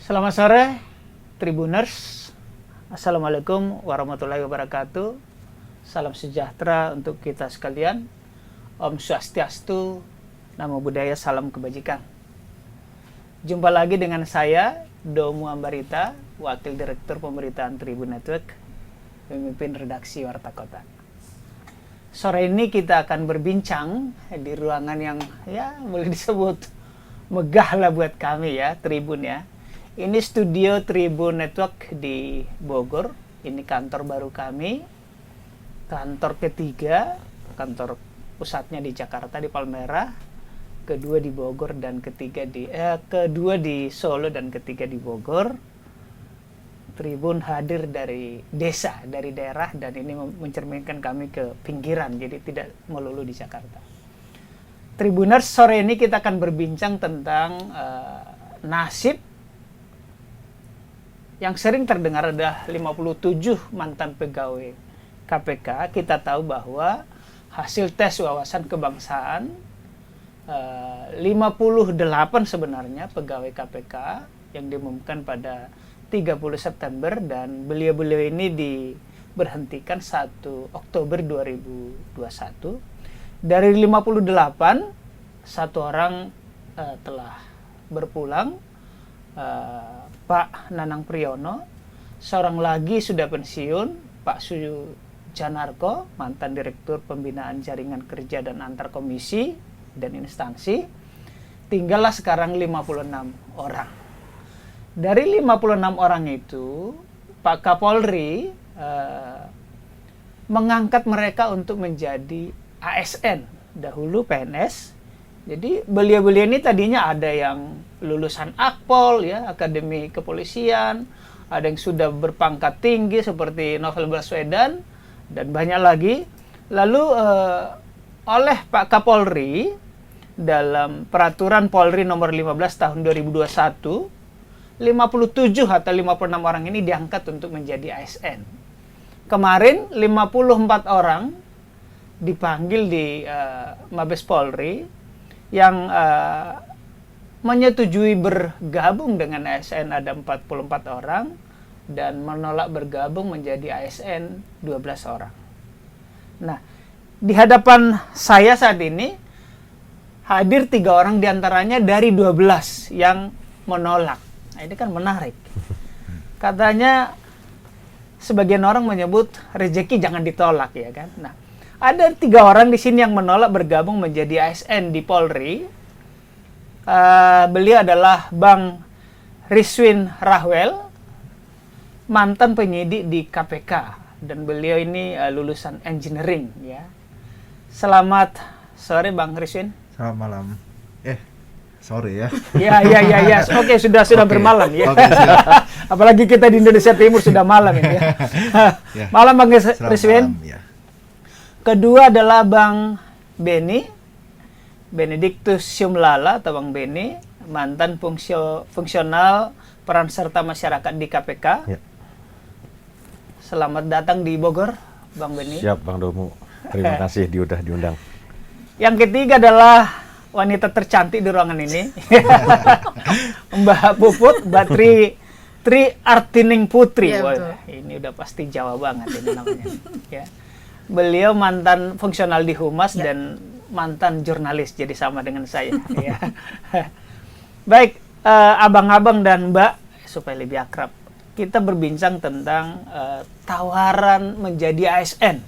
Selamat sore, Tribuners. Assalamualaikum warahmatullahi wabarakatuh. Salam sejahtera untuk kita sekalian. Om Swastiastu, Namo Buddhaya, salam kebajikan. Jumpa lagi dengan saya, Domu Ambarita, Wakil Direktur Pemberitaan Tribun Network, pemimpin redaksi Warta Kota. Sore ini kita akan berbincang di ruangan yang ya boleh disebut megah lah buat kami ya, Tribun ya. Ini studio Tribun Network di Bogor. Ini kantor baru kami. Kantor ketiga, kantor pusatnya di Jakarta di Palmerah, kedua di Bogor dan kedua di Solo dan ketiga di Bogor. Tribun hadir dari desa, dari daerah, dan ini mencerminkan kami ke pinggiran, jadi tidak melulu di Jakarta. Tribuners, sore ini kita akan berbincang tentang nasib yang sering terdengar adalah 57 mantan pegawai KPK. Kita tahu bahwa hasil tes wawasan kebangsaan 58 sebenarnya pegawai KPK yang diumumkan pada 30 September dan beliau-beliau ini diberhentikan 1 Oktober 2021. Dari 58, satu orang telah berpulang, Pak Nanang Priyono. Seorang lagi sudah pensiun, Pak Sujanarko, mantan Direktur Pembinaan Jaringan Kerja dan Antar Komisi dan Instansi. Tinggallah sekarang 56 orang. Dari 56 orang itu, Pak Kapolri mengangkat mereka untuk menjadi ASN, dahulu PNS. Jadi beliau-beliau ini tadinya ada yang lulusan Akpol, ya, Akademi Kepolisian, ada yang sudah berpangkat tinggi seperti Novel Baswedan, dan banyak lagi. Lalu oleh Pak Kapolri, dalam Peraturan Polri nomor 15 tahun 2021, 57 atau 56 orang ini diangkat untuk menjadi ASN. Kemarin 54 orang dipanggil di Mabes Polri yang menyetujui bergabung dengan ASN ada 44 orang dan menolak bergabung menjadi ASN 12 orang. Nah, di hadapan saya saat ini hadir 3 orang diantaranya dari 12 yang menolak. Nah, ini kan menarik. Katanya sebagian orang menyebut rezeki jangan ditolak, ya kan. Nah, ada 3 orang di sini yang menolak bergabung menjadi ASN di Polri. Beliau adalah Bang Rizwin Rahwel, mantan penyidik di KPK, dan beliau ini lulusan engineering, ya. Selamat sore Bang Rizwin. Selamat malam. Sore ya. Ya. Oke, sudah okay. Bermalam ya. Okay, apalagi kita di Indonesia Timur sudah malam ini ya. Ya. Malam Bang Rizwin. Ya. Kedua adalah Bang Beni, Benediktus Syumlala atau Bang Beni, mantan fungsional peran serta masyarakat di KPK. Ya. Selamat datang di Bogor, Bang Beni. Siap, Bang Domu. Terima kasih udah diundang. Yang ketiga adalah wanita tercantik di ruangan ini, Mbak Puput, Mbak Tri Artining Putri. Ya, ini udah pasti Jawa banget ini namanya. Ya. Beliau mantan fungsional di Humas dan mantan jurnalis, jadi sama dengan saya. Ya. Baik, abang-abang dan Mbak, supaya lebih akrab, kita berbincang tentang tawaran menjadi ASN.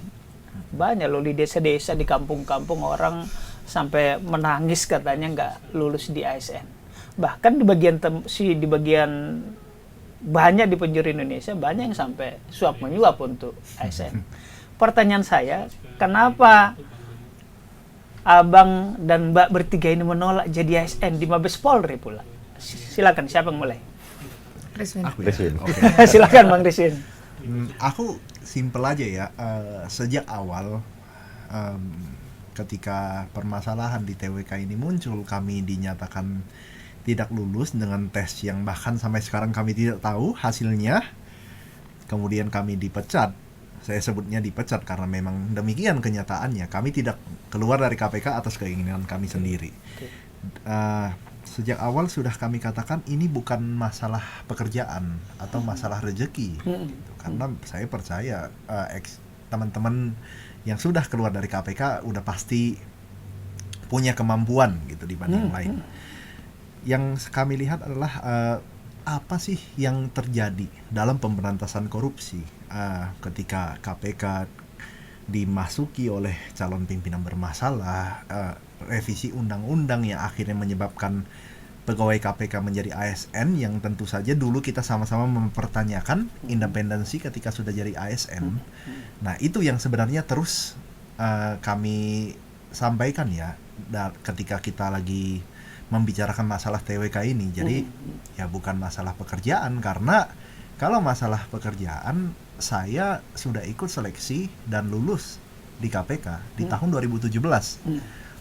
Banyak loh di desa-desa, di kampung-kampung orang sampai menangis katanya nggak lulus di ASN. Bahkan di bagian banyak di penjuru Indonesia banyak yang sampai suap menyuap untuk ASN. Pertanyaan saya, kenapa abang dan mbak bertiga ini menolak jadi ASN di Mabes Polri pula? Silakan, siapa yang mulai? Rizwin. Okay. Silakan Bang Rizwin. Aku simple aja ya. Sejak awal ketika permasalahan di TWK ini muncul, kami dinyatakan tidak lulus dengan tes yang bahkan sampai sekarang kami tidak tahu hasilnya. Kemudian kami dipecat. Saya sebutnya dipecat karena memang demikian kenyataannya. Kami tidak keluar dari KPK atas keinginan kami sendiri. sejak awal sudah kami katakan ini bukan masalah pekerjaan atau masalah rezeki, gitu. Karena saya percaya teman-teman yang sudah keluar dari KPK udah pasti punya kemampuan gitu dibanding yang lain. Yang kami lihat adalah apa sih yang terjadi dalam pemberantasan korupsi ketika KPK dimasuki oleh calon pimpinan bermasalah, revisi undang-undang yang akhirnya menyebabkan pegawai KPK menjadi ASN, yang tentu saja dulu kita sama-sama mempertanyakan independensi ketika sudah jadi ASN. Nah, itu yang sebenarnya terus kami sampaikan ya ketika kita lagi membicarakan masalah TWK ini. Jadi ya bukan masalah pekerjaan, karena kalau masalah pekerjaan saya sudah ikut seleksi dan lulus di KPK di tahun 2017.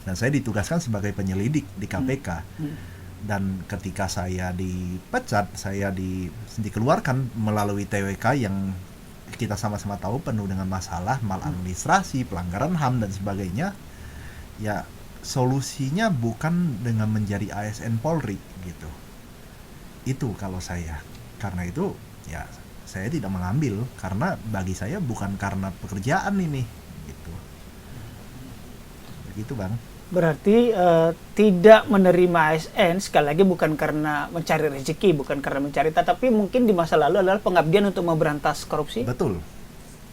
Dan saya ditugaskan sebagai penyelidik di KPK. Dan ketika saya dipecat, saya dikeluarkan melalui TWK yang kita sama-sama tahu penuh dengan masalah, maladministrasi, pelanggaran HAM dan sebagainya. Ya, solusinya bukan dengan menjadi ASN Polri gitu. Itu kalau saya. Karena itu ya saya tidak mengambil, karena bagi saya bukan karena pekerjaan ini gitu. Begitu, Bang. Berarti tidak menerima ASN sekali lagi bukan karena mencari rezeki, bukan karena mencari, tetapi mungkin di masa lalu adalah pengabdian untuk memberantas korupsi. Betul.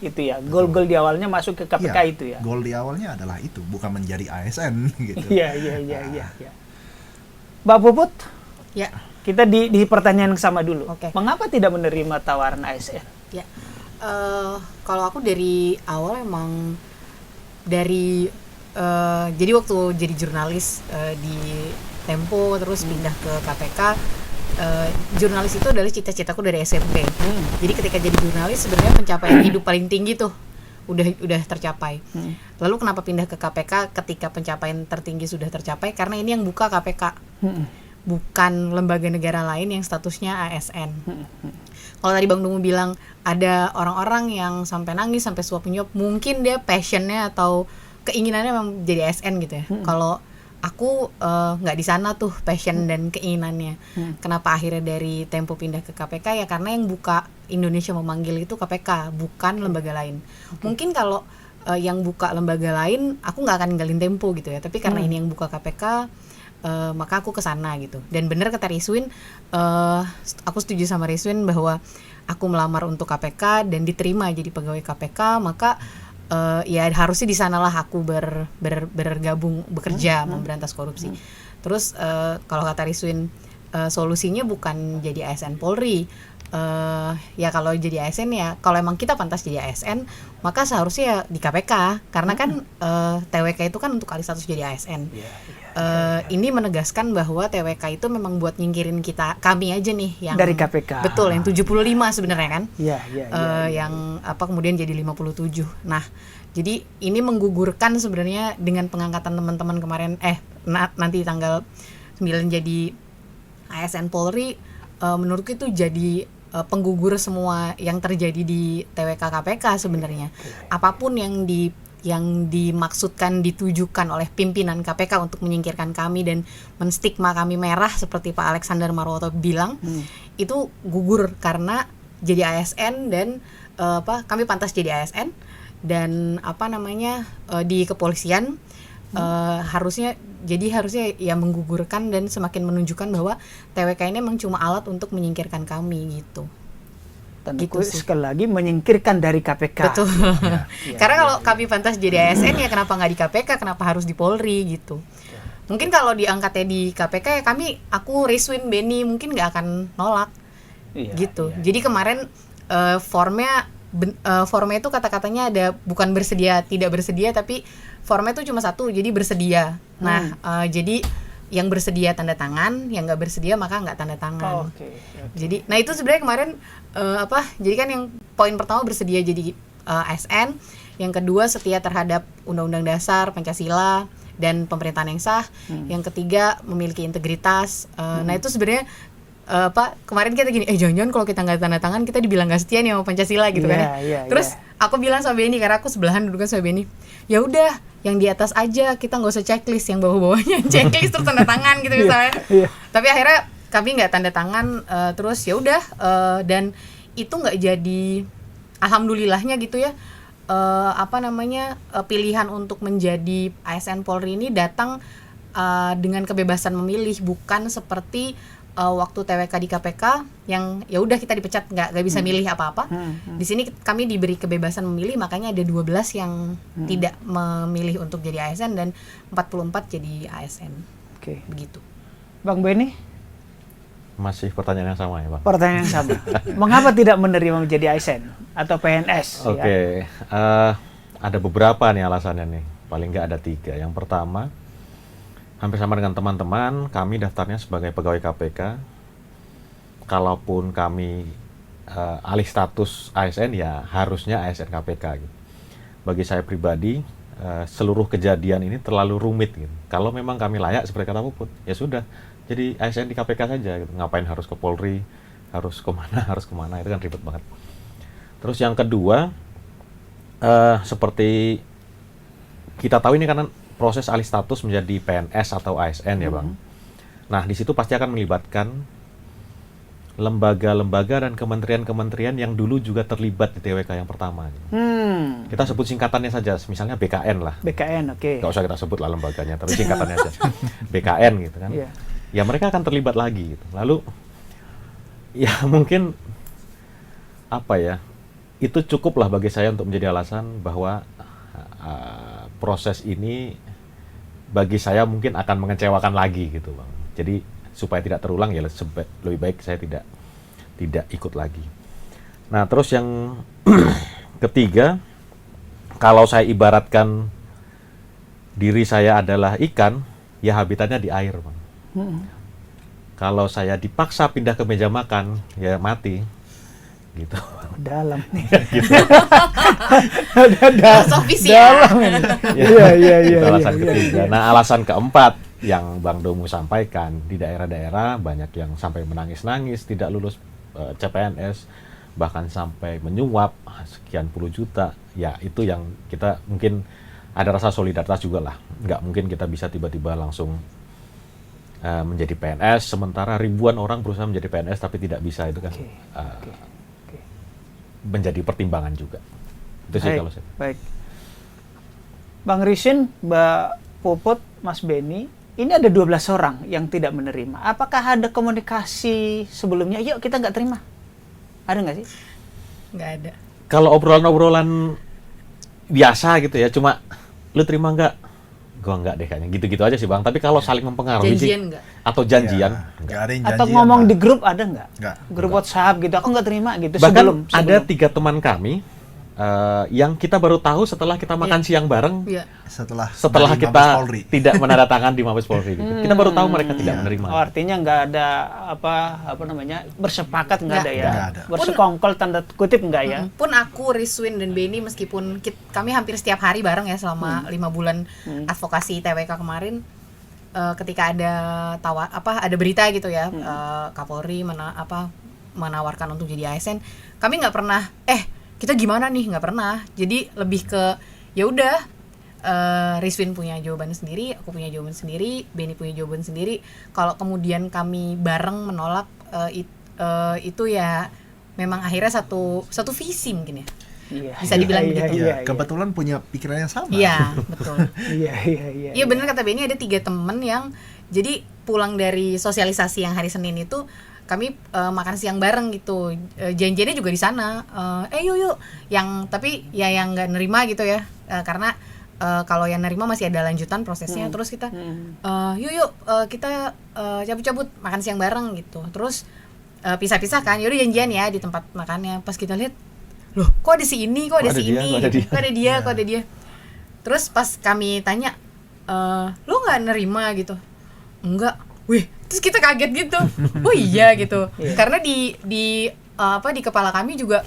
Itu ya, gol-gol di awalnya masuk ke KPK Ya, itu ya. Gol di awalnya adalah itu, bukan menjadi ASN gitu. Iya. Mbak Puput? Ya. Kita di pertanyaan yang sama dulu. Oke. Mengapa tidak menerima tawaran ASN? Ya, kalau aku dari awal emang dari jadi waktu jadi jurnalis di Tempo terus pindah ke KPK, jurnalis itu adalah cita-citaku dari SMP. Jadi ketika jadi jurnalis sebenarnya pencapaian hidup paling tinggi tuh udah tercapai. Lalu kenapa pindah ke KPK ketika pencapaian tertinggi sudah tercapai? Karena ini yang buka KPK. Bukan lembaga negara lain yang statusnya ASN. Kalau tadi Bang Dungu bilang ada orang-orang yang sampai nangis, sampai suap menyuap, mungkin dia passionnya atau keinginannya memang jadi ASN gitu ya. Kalau aku nggak di sana tuh passion dan keinginannya. Kenapa akhirnya dari Tempo pindah ke KPK? Ya karena yang buka Indonesia Memanggil itu KPK, bukan lembaga lain. Mungkin kalau yang buka lembaga lain, aku nggak akan ninggalin Tempo gitu ya. Tapi karena ini yang buka KPK, maka aku kesana gitu. Dan benar kata Rizwin, aku setuju sama Rizwin bahwa aku melamar untuk KPK dan diterima jadi pegawai KPK, maka ya harusnya di sanalah aku bergabung bekerja memberantas korupsi. Terus kalau kata Rizwin, solusinya bukan jadi ASN Polri. Ya kalau jadi ASN ya kalau emang kita pantas jadi ASN, maka seharusnya ya di KPK, karena kan TWK itu kan untuk alih status jadi ASN. Ini menegaskan bahwa TWK itu memang buat nyingkirin kami aja nih yang dari KPK. Betul, yang 75 sebenarnya kan. Iya. Yang kemudian jadi 57. Nah, jadi ini menggugurkan sebenarnya dengan pengangkatan teman-teman kemarin nanti tanggal 9 jadi ASN Polri, menurutku itu jadi penggugur semua yang terjadi di TWK KPK sebenarnya. Apapun yang dimaksudkan ditujukan oleh pimpinan KPK untuk menyingkirkan kami dan menstigma kami merah seperti Pak Alexander Marwoto bilang, itu gugur karena jadi ASN dan kami pantas jadi ASN dan di kepolisian harusnya ya menggugurkan dan semakin menunjukkan bahwa TWK ini memang cuma alat untuk menyingkirkan kami gitu. Tentu sekali lagi menyingkirkan dari KPK. Betul. Karena kalau kami pantas jadi ASN ya kenapa nggak di KPK, kenapa harus di Polri gitu. Mungkin kalau diangkatnya di KPK ya aku Rizwin, Benny mungkin nggak akan nolak gitu. Jadi kemarin formnya itu kata-katanya ada bukan bersedia tidak bersedia, tapi formnya itu cuma satu, jadi bersedia. Nah jadi yang bersedia tanda tangan, yang nggak bersedia maka nggak tanda tangan. Jadi, nah itu sebenarnya kemarin jadi kan yang poin pertama bersedia jadi ASN, yang kedua setia terhadap Undang-Undang Dasar, Pancasila dan pemerintahan yang sah, yang ketiga memiliki integritas. Nah itu sebenarnya kemarin kita gini, jangan-jangan kalau kita nggak tanda tangan kita dibilang nggak setia nih sama Pancasila gitu kan. Terus aku bilang sama Benny, karena aku sebelahan duduk sama Benny, ya udah yang di atas aja, kita nggak usah checklist, yang bawah-bawahnya checklist terus tanda tangan gitu misalnya. Tapi akhirnya kami nggak tanda tangan, terus ya udah, dan itu nggak jadi, alhamdulillahnya gitu ya, pilihan untuk menjadi ASN Polri ini datang dengan kebebasan memilih, bukan seperti waktu TWK di KPK yang ya udah kita dipecat, nggak bisa milih apa-apa. Di sini kami diberi kebebasan memilih, makanya ada 12 yang tidak memilih untuk jadi ASN dan 44 jadi ASN. Oke. Begitu. Bang Benny? Masih pertanyaan yang sama ya, Bang? Pertanyaan yang sama. Mengapa tidak menerima menjadi ASN atau PNS? Oke. Ada beberapa nih alasannya nih. Paling nggak ada 3. Yang pertama, hampir sama dengan teman-teman, kami daftarnya sebagai pegawai KPK. Kalaupun kami alih status ASN, ya harusnya ASN KPK. Gitu. Bagi saya pribadi, seluruh kejadian ini terlalu rumit. Gitu. Kalau memang kami layak seperti kata Puput, ya sudah, jadi ASN di KPK saja. Gitu. Ngapain harus ke Polri, harus kemana, itu kan ribet banget. Terus yang kedua, seperti kita tahu ini kan proses alih status menjadi PNS atau ASN ya Bang. Nah di situ pasti akan melibatkan lembaga-lembaga dan kementerian-kementerian yang dulu juga terlibat di TWK yang pertama. Kita sebut singkatannya saja, misalnya BKN lah. BKN, oke. Gak usah kita sebut lah lembaganya, tapi singkatannya aja. BKN gitu kan. Ya mereka akan terlibat lagi gitu. Lalu ya mungkin itu cukuplah bagi saya untuk menjadi alasan bahwa proses ini bagi saya mungkin akan mengecewakan lagi gitu Bang. Jadi supaya tidak terulang ya lebih baik saya tidak ikut lagi. Nah terus yang ketiga, kalau saya ibaratkan diri saya adalah ikan, ya habitatnya di air Bang. Kalau saya dipaksa pindah ke meja makan, ya mati. Gitu. Dalam nih. Gitu. Filosofis ya. Dalam ini. Iya. Itu alasan ketiga. Nah, alasan keempat yang Bang Domu sampaikan, di daerah-daerah banyak yang sampai menangis-nangis tidak lulus CPNS, bahkan sampai menyuap sekian puluh juta. Ya, itu yang kita mungkin ada rasa solidaritas juga lah. Nggak mungkin kita bisa tiba-tiba langsung menjadi PNS, sementara ribuan orang berusaha menjadi PNS tapi tidak bisa. Itu kan menjadi pertimbangan juga. Itu sih kalau saya. Baik. Bang Risin, Mbak Puput, Mas Benny, ini ada 12 orang yang tidak menerima. Apakah ada komunikasi sebelumnya? Yuk kita nggak terima. Ada nggak sih? Nggak ada. Kalau obrolan-obrolan biasa gitu ya, cuma lu terima nggak? Gua nggak deh kayaknya. Gitu-gitu aja sih Bang. Tapi kalau saling mempengaruhi janjian sih. Enggak? Atau janjian. Nggak ada yang atau janjian, ngomong Bang. di grup ada nggak? Nggak. Grup WhatsApp gitu, aku nggak terima gitu. Bahkan sebelum. ada 3 teman kami yang kita baru tahu setelah kita makan siang bareng. Iya. Setelah dari Kita Mabes Polri. tidak menandatangan di Mabes Polri gitu. Kita baru tahu mereka tidak menerima. Oh, artinya nggak ada bersepakat nggak ada ya? Nggak ada. Bersekongkol tanda kutip nggak ya? Pun aku, Riswin dan Benny, meskipun kami hampir setiap hari bareng ya selama 5 bulan advokasi TWK kemarin, ketika ada ada berita gitu ya, Kapolri menawarkan untuk jadi ASN, kami nggak pernah kita gimana nih, nggak pernah. Jadi lebih ke ya udah, Riswin punya jawaban sendiri, aku punya jawaban sendiri, Benny punya jawaban sendiri. Kalau kemudian kami bareng menolak, itu ya memang akhirnya satu visi mungkin ya. Iya. Bisa dibilang begitu. Iya, kebetulan punya pikiran yang sama. Iya, betul. Iya. Iya benar kata Benny, ada 3 temen yang jadi pulang dari sosialisasi yang hari Senin itu kami makan siang bareng gitu. Janjiannya juga di sana. Yuk. Tapi yang nggak nerima gitu ya. Karena kalau yang nerima masih ada lanjutan prosesnya. Terus kita yuk kita cabut-cabut makan siang bareng gitu. Terus pisah-pisah kan. Yaudah janjian ya di tempat makannya. Pas kita lihat, loh kok ada si ini, kok ada dia. Terus pas kami tanya, lo nggak nerima gitu? Enggak. Wih, terus kita kaget gitu. Oh iya gitu. Karena di kepala kami juga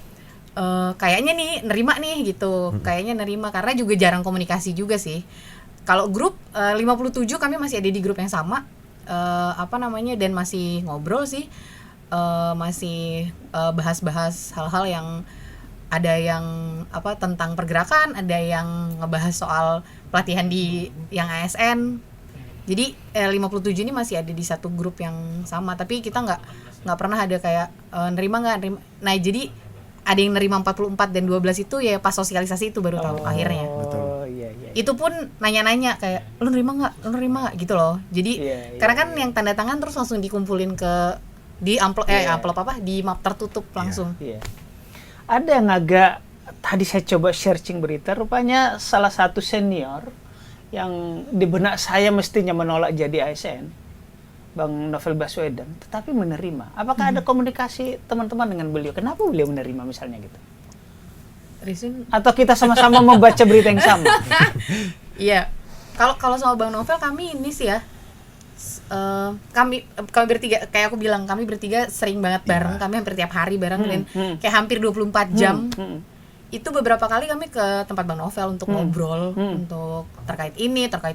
kayaknya nih nerima nih gitu. Kayaknya nerima karena juga jarang komunikasi juga sih. Kalau grup 57 kami masih ada di grup yang sama, dan masih ngobrol sih. masih bahas-bahas hal-hal yang ada yang tentang pergerakan, ada yang ngebahas soal pelatihan di yang ASN. Jadi 57 ini masih ada di satu grup yang sama, tapi kita nggak pernah ada kayak nerima. Nah jadi ada yang nerima 44 dan 12 itu ya pas sosialisasi itu baru tahu akhirnya. Betul. Iya. Itu pun nanya-nanya kayak lu nerima nggak gitu loh. Jadi karena kan yang tanda tangan terus langsung dikumpulin di amplop di map tertutup langsung. Iya. Ada yang agak, tadi saya coba searching berita, rupanya salah satu senior yang di benak saya mestinya menolak jadi ASN, Bang Novel Baswedan, tetapi menerima. Apakah ada komunikasi teman-teman dengan beliau? Kenapa beliau menerima misalnya gitu? Reason Atau kita sama-sama membaca berita yang sama? Iya. Kalau sama Bang Novel kami ini sih ya. Kami bertiga, kayak aku bilang, kami bertiga sering banget bareng, kami hampir tiap hari bareng dan kayak hampir 24 jam. Itu beberapa kali kami ke tempat Bang Novel untuk ngobrol, untuk terkait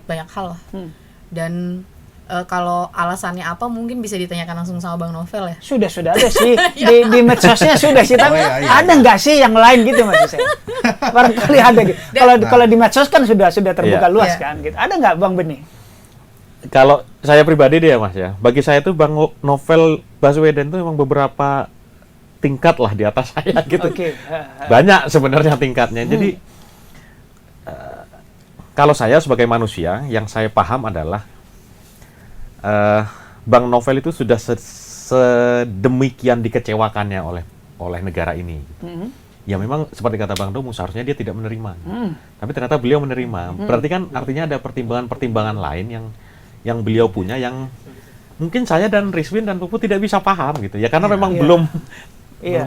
banyak hal lah. Dan kalau alasannya apa mungkin bisa ditanyakan langsung sama Bang Novel ya. Sudah ada sih di medsosnya sudah sih, tapi ada nggak sih yang lain gitu maksud saya? Barangkali ada gitu. Kalau di medsos kan sudah terbuka luas kan gitu. Ada nggak Bang Beni? Kalau saya pribadi deh ya Mas ya, bagi saya tuh Bang Novel Baswedan tuh memang beberapa tingkat lah di atas saya gitu. Banyak sebenarnya tingkatnya. Jadi kalau saya sebagai manusia yang saya paham adalah Bang Novel itu sudah sedemikian dikecewakannya oleh negara ini. Ya memang seperti kata Bang Domu, seharusnya dia tidak menerima. Tapi ternyata beliau menerima. Berarti kan artinya ada pertimbangan-pertimbangan lain yang beliau punya yang mungkin saya dan Rizwin dan Pupu tidak bisa paham gitu ya, karena memang belum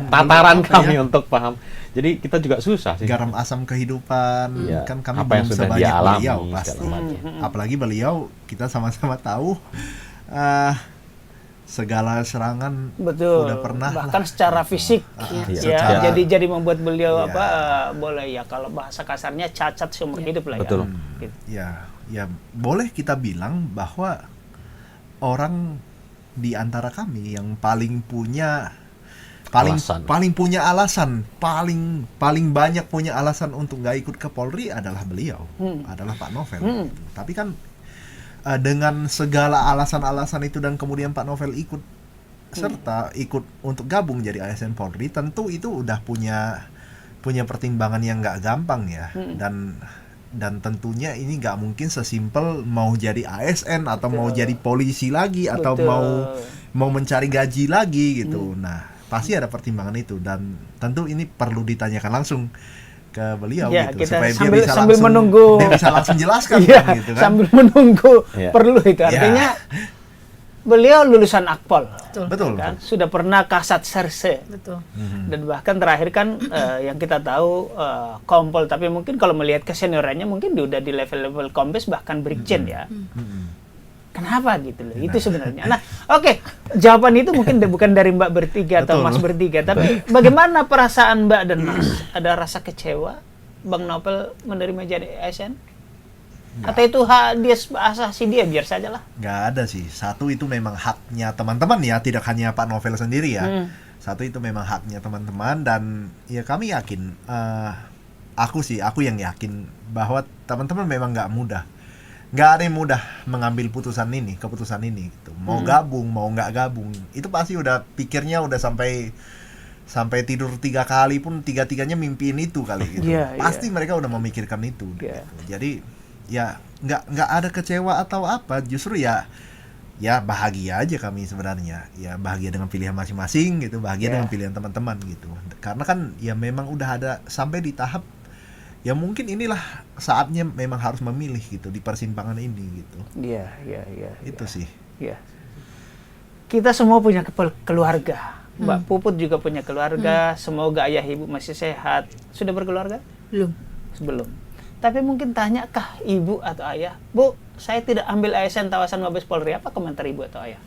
tataran kami untuk paham. Jadi kita juga susah sih. Garam asam kehidupan kan kami apa yang belum sudah sebanyak dialami, beliau pasti. Apalagi beliau kita sama-sama tahu segala serangan udah pernah bahkan secara fisik jadi membuat beliau boleh ya kalau bahasa kasarnya cacat seumur hidup lah. Betul. Ya boleh kita bilang bahwa orang di antara kami yang paling punya alasan, paling banyak punya alasan untuk nggak ikut ke Polri adalah beliau, adalah Pak Novel. Tapi kan dengan segala alasan-alasan itu dan kemudian Pak Novel ikut untuk gabung jadi ASN Polri, tentu itu udah punya pertimbangan yang nggak gampang ya. Dan tentunya ini nggak mungkin sesimpel mau jadi ASN atau mau jadi polisi lagi atau mau mencari gaji lagi gitu. Nah, pasti ada pertimbangan itu dan tentu ini perlu ditanyakan langsung ke beliau gitu supaya dia bisa langsung jelaskan gitu kan. Sambil menunggu perlu itu artinya beliau lulusan Akpol. Betul. Kan? Sudah pernah Kasat Serse. Betul. Dan bahkan terakhir kan yang kita tahu Kompol, tapi mungkin kalau melihat keseniorannya mungkin udah di level-level Kombes bahkan Brigjen ya. Kenapa gitu loh? Itu sebenarnya. Nah, oke. Jawaban itu mungkin bukan dari Mbak bertiga atau Mas bertiga, tapi bagaimana perasaan Mbak dan Mas? Ada rasa kecewa Bang Novel menerima jadi ASN? Atau itu hak dia asasi dia, biar saja lah? Nggak ada sih. Satu itu memang haknya teman-teman ya, tidak hanya Pak Novel sendiri ya. Satu itu memang haknya teman-teman dan ya kami yakin, aku yang yakin bahwa teman-teman memang nggak ada yang mudah mengambil keputusan ini gitu. Mau gabung, mau nggak gabung, itu pasti udah pikirnya udah sampai tidur 3 kali pun 3-3-nya mimpiin itu kali gitu. Pasti mereka udah memikirkan itu gitu. Jadi ya nggak ada kecewa atau apa, justru ya bahagia aja kami sebenarnya, ya bahagia dengan pilihan masing-masing gitu, bahagia dengan pilihan teman-teman gitu, karena kan ya memang udah ada sampai di tahap ya mungkin inilah saatnya memang harus memilih gitu di persimpangan ini gitu. Itu sih. Kita semua punya keluarga. Mbak Puput juga punya keluarga. Semoga ayah ibu masih sehat. Sudah berkeluarga? Belum. Tapi mungkin tanyakah ibu atau ayah, Bu, saya tidak ambil ASN Tawasan Mabes Polri, apa komentar ibu atau ayah?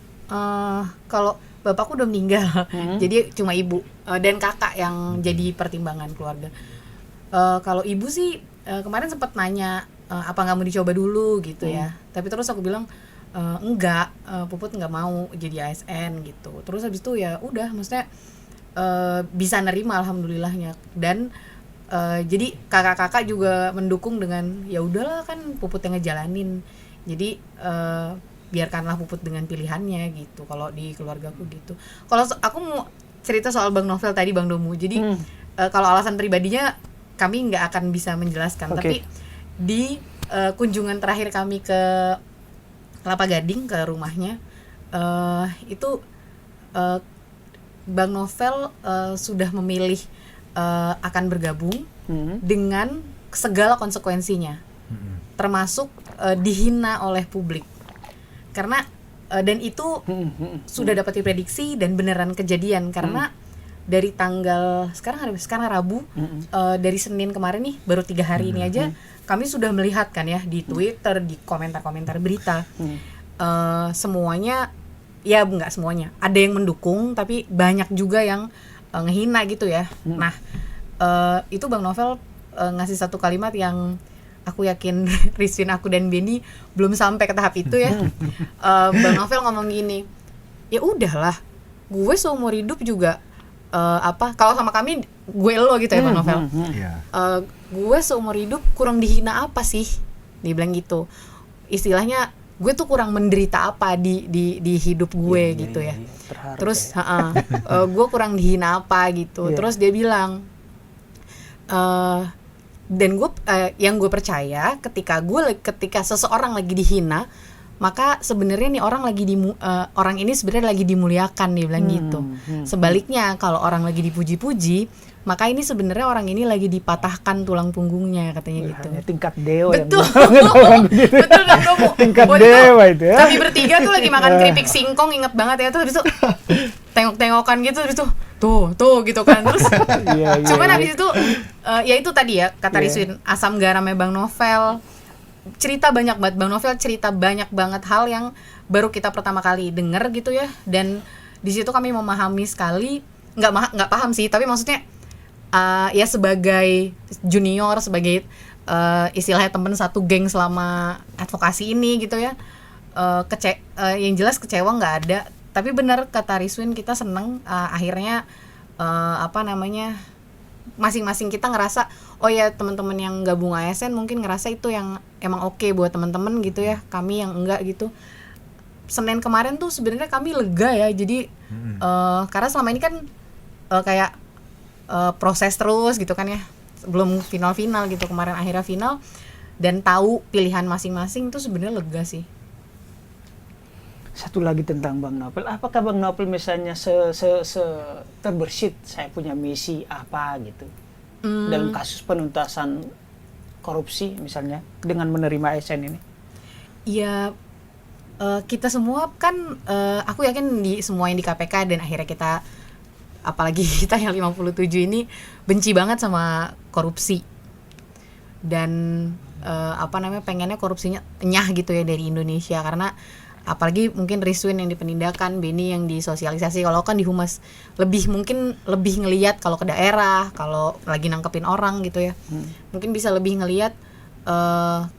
Kalau bapakku udah meninggal, jadi cuma ibu dan kakak yang jadi pertimbangan keluarga. Kalau ibu sih kemarin sempat nanya, apa nggak mau dicoba dulu gitu ya. Tapi terus aku bilang, Puput nggak mau jadi ASN gitu. Terus habis itu ya udah, maksudnya bisa nerima alhamdulillahnya. Dan jadi kakak-kakak juga mendukung dengan ya udahlah kan Puput yang ngejalanin. Jadi biarkanlah Puput dengan pilihannya gitu. Kalau di keluargaku gitu. Kalau aku mau cerita soal Bang Novel tadi, Bang Domu. Jadi kalau alasan pribadinya kami nggak akan bisa menjelaskan. Oke. Tapi di kunjungan terakhir kami ke Kelapa Gading, ke rumahnya, itu Bang Novel sudah memilih akan bergabung dengan segala konsekuensinya, termasuk dihina oleh publik. Karena dan itu sudah dapat diprediksi dan beneran kejadian, karena dari tanggal sekarang Rabu, dari Senin kemarin nih, baru 3 hari ini aja kami sudah melihat kan ya di Twitter, di komentar-komentar berita, semuanya, ya nggak semuanya, ada yang mendukung tapi banyak juga yang ngehina gitu ya. Nah itu Bang Novel ngasih satu kalimat yang aku yakin Rizwin, aku dan Benny belum sampai ke tahap itu ya. Bang Novel ngomong gini, ya udahlah, gue seumur hidup juga kalau sama kami gue lo gitu ya Bang Novel. Gue seumur hidup kurang dihina apa sih? Dia bilang gitu. Istilahnya gue tuh kurang menderita apa di hidup gue gitu ya. Terus gue kurang dihina apa gitu. Terus dia bilang dan gue yang gue percaya ketika seseorang lagi dihina, maka sebenarnya nih orang ini sebenarnya lagi dimuliakan, dia bilang gitu. Sebaliknya kalau orang lagi dipuji-puji, maka ini sebenarnya orang ini lagi dipatahkan tulang punggungnya, katanya gitu. Tingkat dewa. Betul. Betul Bang Domo. Tingkat dewa itu ya. Kami bertiga tuh lagi makan keripik singkong, inget banget ya, tuh habis itu tengok-tengokan gitu, habis itu tuh gitu kan. Terus cuman habis itu ya itu tadi ya kata Rizwin, asam garamnya Bang Novel. Cerita banyak banget, Bang Novel cerita banyak banget hal yang baru kita pertama kali denger gitu ya. Dan di situ kami memahami sekali, nggak paham sih, tapi maksudnya ya sebagai junior, sebagai istilahnya temen satu geng selama advokasi ini gitu ya, yang jelas kecewa nggak ada. Tapi benar kata Rizwin, kita seneng akhirnya masing-masing kita ngerasa, oh ya teman-teman yang gabung ASN mungkin ngerasa itu yang emang oke buat teman-teman gitu ya, kami yang enggak gitu. Senin kemarin tuh sebenarnya kami lega ya, jadi karena selama ini kan kayak proses terus gitu kan ya, belum final gitu, kemarin akhirnya final dan tahu pilihan masing-masing, itu sebenarnya lega sih. Satu lagi tentang Bang Novel, apakah Bang Novel misalnya terbersit saya punya misi apa gitu dalam kasus penuntasan korupsi misalnya dengan menerima ASN ini? Ya kita semua kan, aku yakin semua yang di KPK dan akhirnya kita, apalagi kita yang 57 ini benci banget sama korupsi dan pengennya korupsinya nyah gitu ya dari Indonesia. Karena apalagi mungkin Rizwin yang di penindakan, Benny yang di sosialisasi, kalau kan di humas mungkin lebih ngelihat kalau ke daerah, kalau lagi nangkepin orang gitu ya, mungkin bisa lebih ngelihat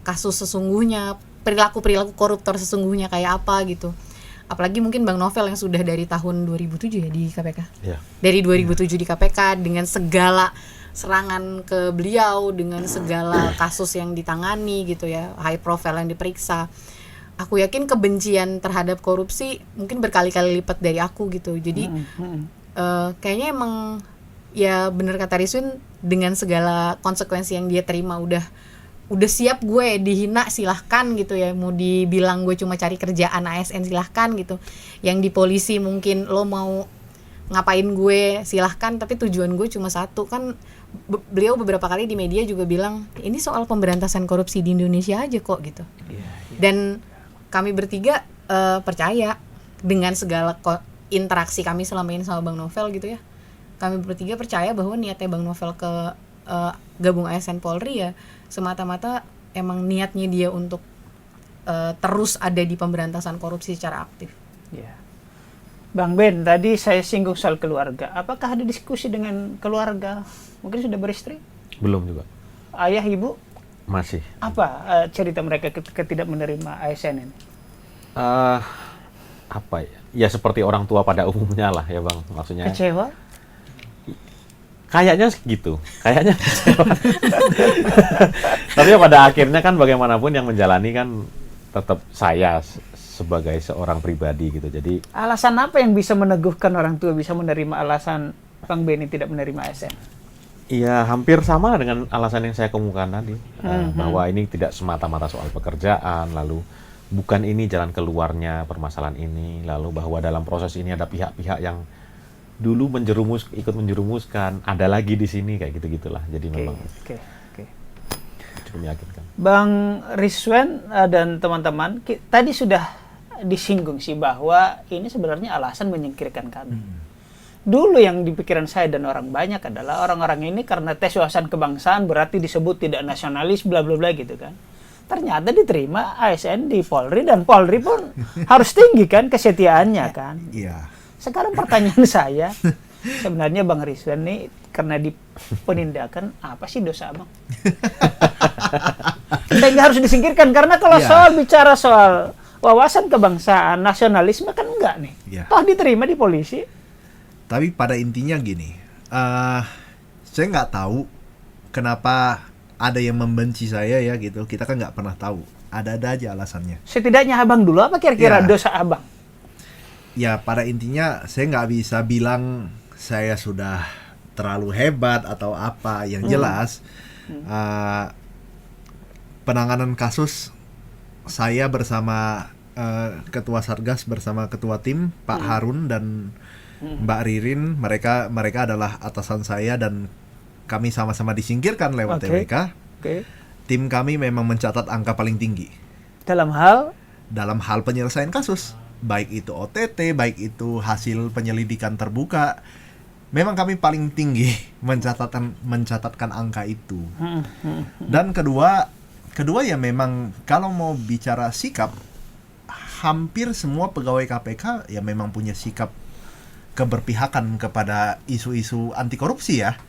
kasus sesungguhnya, perilaku koruptor sesungguhnya kayak apa gitu. Apalagi mungkin Bang Novel yang sudah dari tahun 2007 ya di KPK. Dari 2007 di KPK dengan segala serangan ke beliau, dengan segala kasus yang ditangani gitu ya, high profile yang diperiksa. Aku yakin kebencian terhadap korupsi mungkin berkali-kali lipat dari aku gitu. Jadi kayaknya emang ya bener kata Rizwin, dengan segala konsekuensi yang dia terima udah siap gue dihina, silahkan gitu ya. Mau dibilang gue cuma cari kerjaan ASN, silahkan gitu. Yang di polisi mungkin lo mau ngapain gue, silahkan, tapi tujuan gue cuma satu kan. Beliau beberapa kali di media juga bilang ini soal pemberantasan korupsi di Indonesia aja kok gitu. Dan kami bertiga percaya dengan segala interaksi kami selama ini sama Bang Novel gitu ya. Kami bertiga percaya bahwa niatnya Bang Novel ke gabung ASN Polri ya semata-mata emang niatnya dia untuk terus ada di pemberantasan korupsi secara aktif. Bang Ben, tadi saya singgung soal keluarga. Apakah ada diskusi dengan keluarga? Mungkin sudah beristri? Belum juga. Ayah, ibu? Masih. Apa cerita mereka ketika tidak menerima ASN ini? Apa ya? Ya seperti orang tua pada umumnya lah ya Bang, maksudnya. Kecewa? Kayaknya gitu, kayaknya kecewa. Tapi ya pada akhirnya kan bagaimanapun yang menjalani kan tetap saya sebagai seorang pribadi gitu. Jadi Alasan apa yang bisa meneguhkan orang tua bisa menerima alasan Bang Benny tidak menerima ASN? iya hampir sama dengan alasan yang saya kemukakan tadi, bahwa ini tidak semata-mata soal pekerjaan, lalu bukan ini jalan keluarnya permasalahan ini, lalu bahwa dalam proses ini ada pihak-pihak yang dulu ikut menjerumuskan, ada lagi di sini kayak gitu-gitulah. Jadi memang Oke. cukup meyakinkan. Bang Rizwan dan teman-teman, tadi sudah disinggung sih bahwa ini sebenarnya alasan menyingkirkan kami. Dulu yang di pikiran saya dan orang banyak adalah orang-orang ini karena tes wawasan kebangsaan berarti disebut tidak nasionalis bla bla bla gitu kan. Ternyata diterima ASN di Polri dan Polri pun harus tinggi kan kesetiaannya kan. Iya. Sekarang pertanyaan saya, sebenarnya Bang Rizwan nih karena di penindakan apa sih dosa Abang? Sehingga harus disingkirkan karena kalau Iya. bicara soal wawasan kebangsaan, nasionalisme kan enggak nih. Iya. Toh diterima di polisi. Tapi pada intinya gini, saya nggak tahu kenapa ada yang membenci saya ya gitu. Kita kan nggak pernah tahu. Ada-ada aja alasannya. Setidaknya Abang dulu apa kira-kira Iya. dosa Abang? Ya pada intinya saya nggak bisa bilang saya sudah terlalu hebat atau apa. Yang jelas penanganan kasus saya bersama Ketua Satgas bersama Ketua Tim Pak Harun dan Mbak Ririn, mereka adalah atasan saya dan kami sama-sama disingkirkan lewat Oke. TWK. Oke. Tim kami memang mencatat angka paling tinggi Dalam hal dalam hal penyelesaian kasus, baik itu OTT, baik itu hasil penyelidikan terbuka. Memang kami paling tinggi mencatatkan angka itu. Dan kedua ya memang kalau mau bicara sikap, hampir semua pegawai KPK ya memang punya sikap keberpihakan kepada isu-isu anti korupsi ya.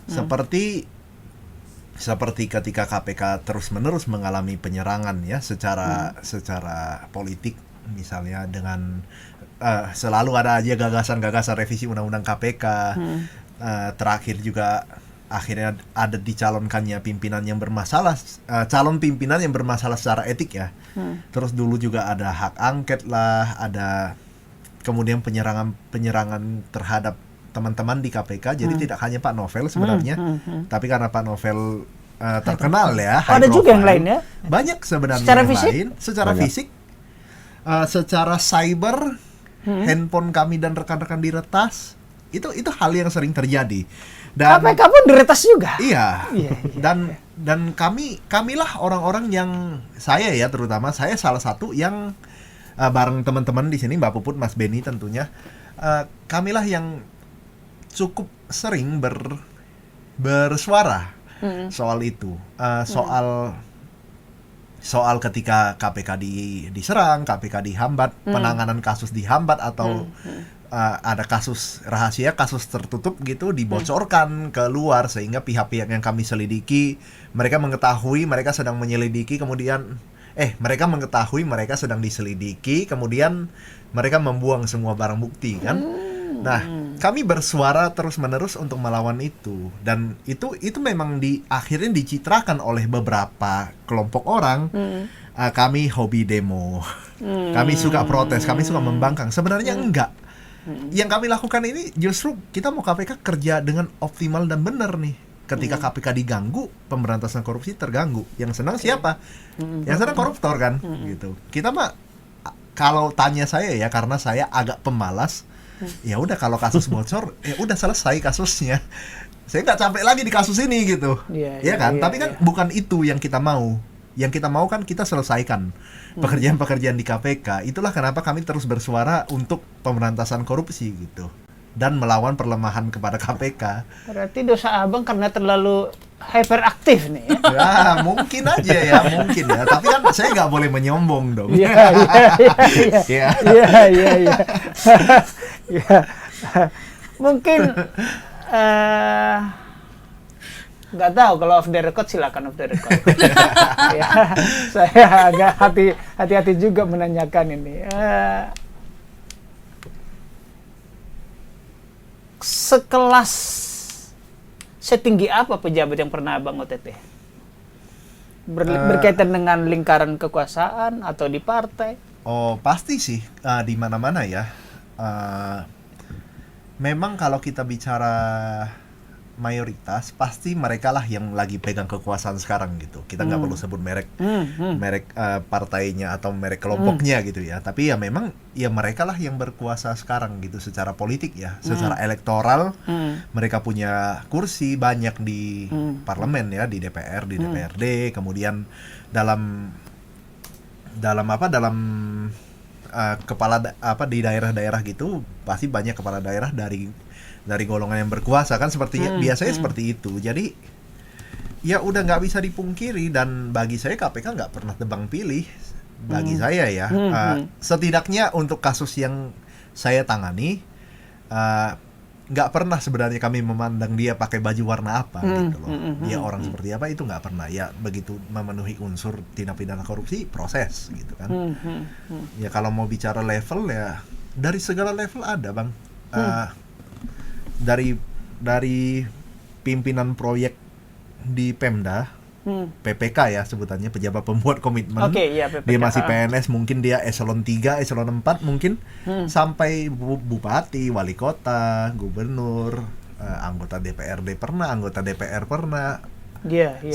Seperti ketika KPK terus-menerus mengalami penyerangan ya secara politik, misalnya dengan selalu ada aja gagasan-gagasan revisi undang-undang KPK. Terakhir juga akhirnya ada dicalonkannya pimpinan yang bermasalah, calon pimpinan yang bermasalah secara etik ya. Terus dulu juga ada hak angket lah, ada kemudian penyerangan terhadap teman-teman di KPK. Jadi tidak hanya Pak Novel sebenarnya, tapi karena Pak Novel terkenal ya, ada high juga yang profile, lain ya? banyak sebenarnya Secara yang fisik? lain. Secara Banyak. fisik, secara cyber, handphone kami dan rekan-rekan diretas. Itu hal yang sering terjadi. Dan KPK pun diretas juga. iya. Iya. Dan kamilah orang-orang yang saya ya, terutama saya salah satu yang bareng teman-teman di sini, Mbak Puput, Mas Benny tentunya, kamilah yang cukup sering bersuara soal itu, soal ketika KPK diserang, KPK dihambat, penanganan kasus dihambat atau ada kasus rahasia, kasus tertutup gitu dibocorkan keluar sehingga pihak-pihak yang kami selidiki mereka sedang menyelidiki, kemudian mereka mengetahui mereka sedang diselidiki, kemudian mereka membuang semua barang bukti kan. Nah, kami bersuara terus-menerus untuk melawan itu, dan itu memang akhirnya dicitrakan oleh beberapa kelompok orang. Kami hobi demo, kami suka protes, kami suka membangkang. Sebenarnya enggak. Yang kami lakukan ini justru kita mau KPK kerja dengan optimal dan benar nih. Ketika KPK diganggu, pemberantasan korupsi terganggu. Yang senang siapa? Yang senang koruptor kan, gitu. Kita mah kalau tanya saya ya, karena saya agak pemalas, ya udah kalau kasus bocor, ya udah selesai kasusnya. Saya nggak capek lagi di kasus ini gitu, ya kan? Tapi kan bukan itu yang kita mau. Yang kita mau kan kita selesaikan pekerjaan-pekerjaan di KPK. Itulah kenapa kami terus bersuara untuk pemberantasan korupsi gitu, dan melawan perlemahan kepada KPK. Berarti dosa Abang karena terlalu hyperaktif nih ya? Ya mungkin aja ya, mungkin ya. Tapi kan saya nggak boleh menyombong dong. Iya. Ya. Iya. Mungkin Nggak tahu, kalau off the record silakan off the record. Ya, saya agak hati-hati juga menanyakan ini. Sekelas setinggi apa pejabat yang pernah Abang OTT? Berkaitan dengan lingkaran kekuasaan atau di partai? Oh, pasti sih di mana-mana ya. Memang kalau kita bicara mayoritas, pasti mereka lah yang lagi pegang kekuasaan sekarang gitu. Kita nggak perlu sebut merek partainya atau merek kelompoknya gitu ya. Tapi ya memang ya mereka lah yang berkuasa sekarang gitu secara politik ya, secara elektoral. Mereka punya kursi banyak di parlemen ya, di DPR, di DPRD, kemudian dalam di daerah-daerah gitu pasti banyak kepala daerah dari golongan yang berkuasa kan biasanya seperti itu. Jadi ya udah nggak bisa dipungkiri, dan bagi saya KPK nggak pernah tebang pilih bagi saya ya. Setidaknya untuk kasus yang saya tangani nggak pernah sebenarnya kami memandang dia pakai baju warna apa gitu loh. Dia orang seperti apa itu nggak pernah. Ya begitu memenuhi unsur tindak pidana korupsi, proses gitu kan. Ya kalau mau bicara level ya dari segala level ada Bang. Dari pimpinan proyek di Pemda, PPK ya sebutannya, pejabat pembuat komitmen. Ya, PPK. Dia masih PNS, mungkin dia eselon 3, eselon 4 mungkin, sampai bupati, wali kota, gubernur, anggota DPRD pernah, anggota DPR pernah,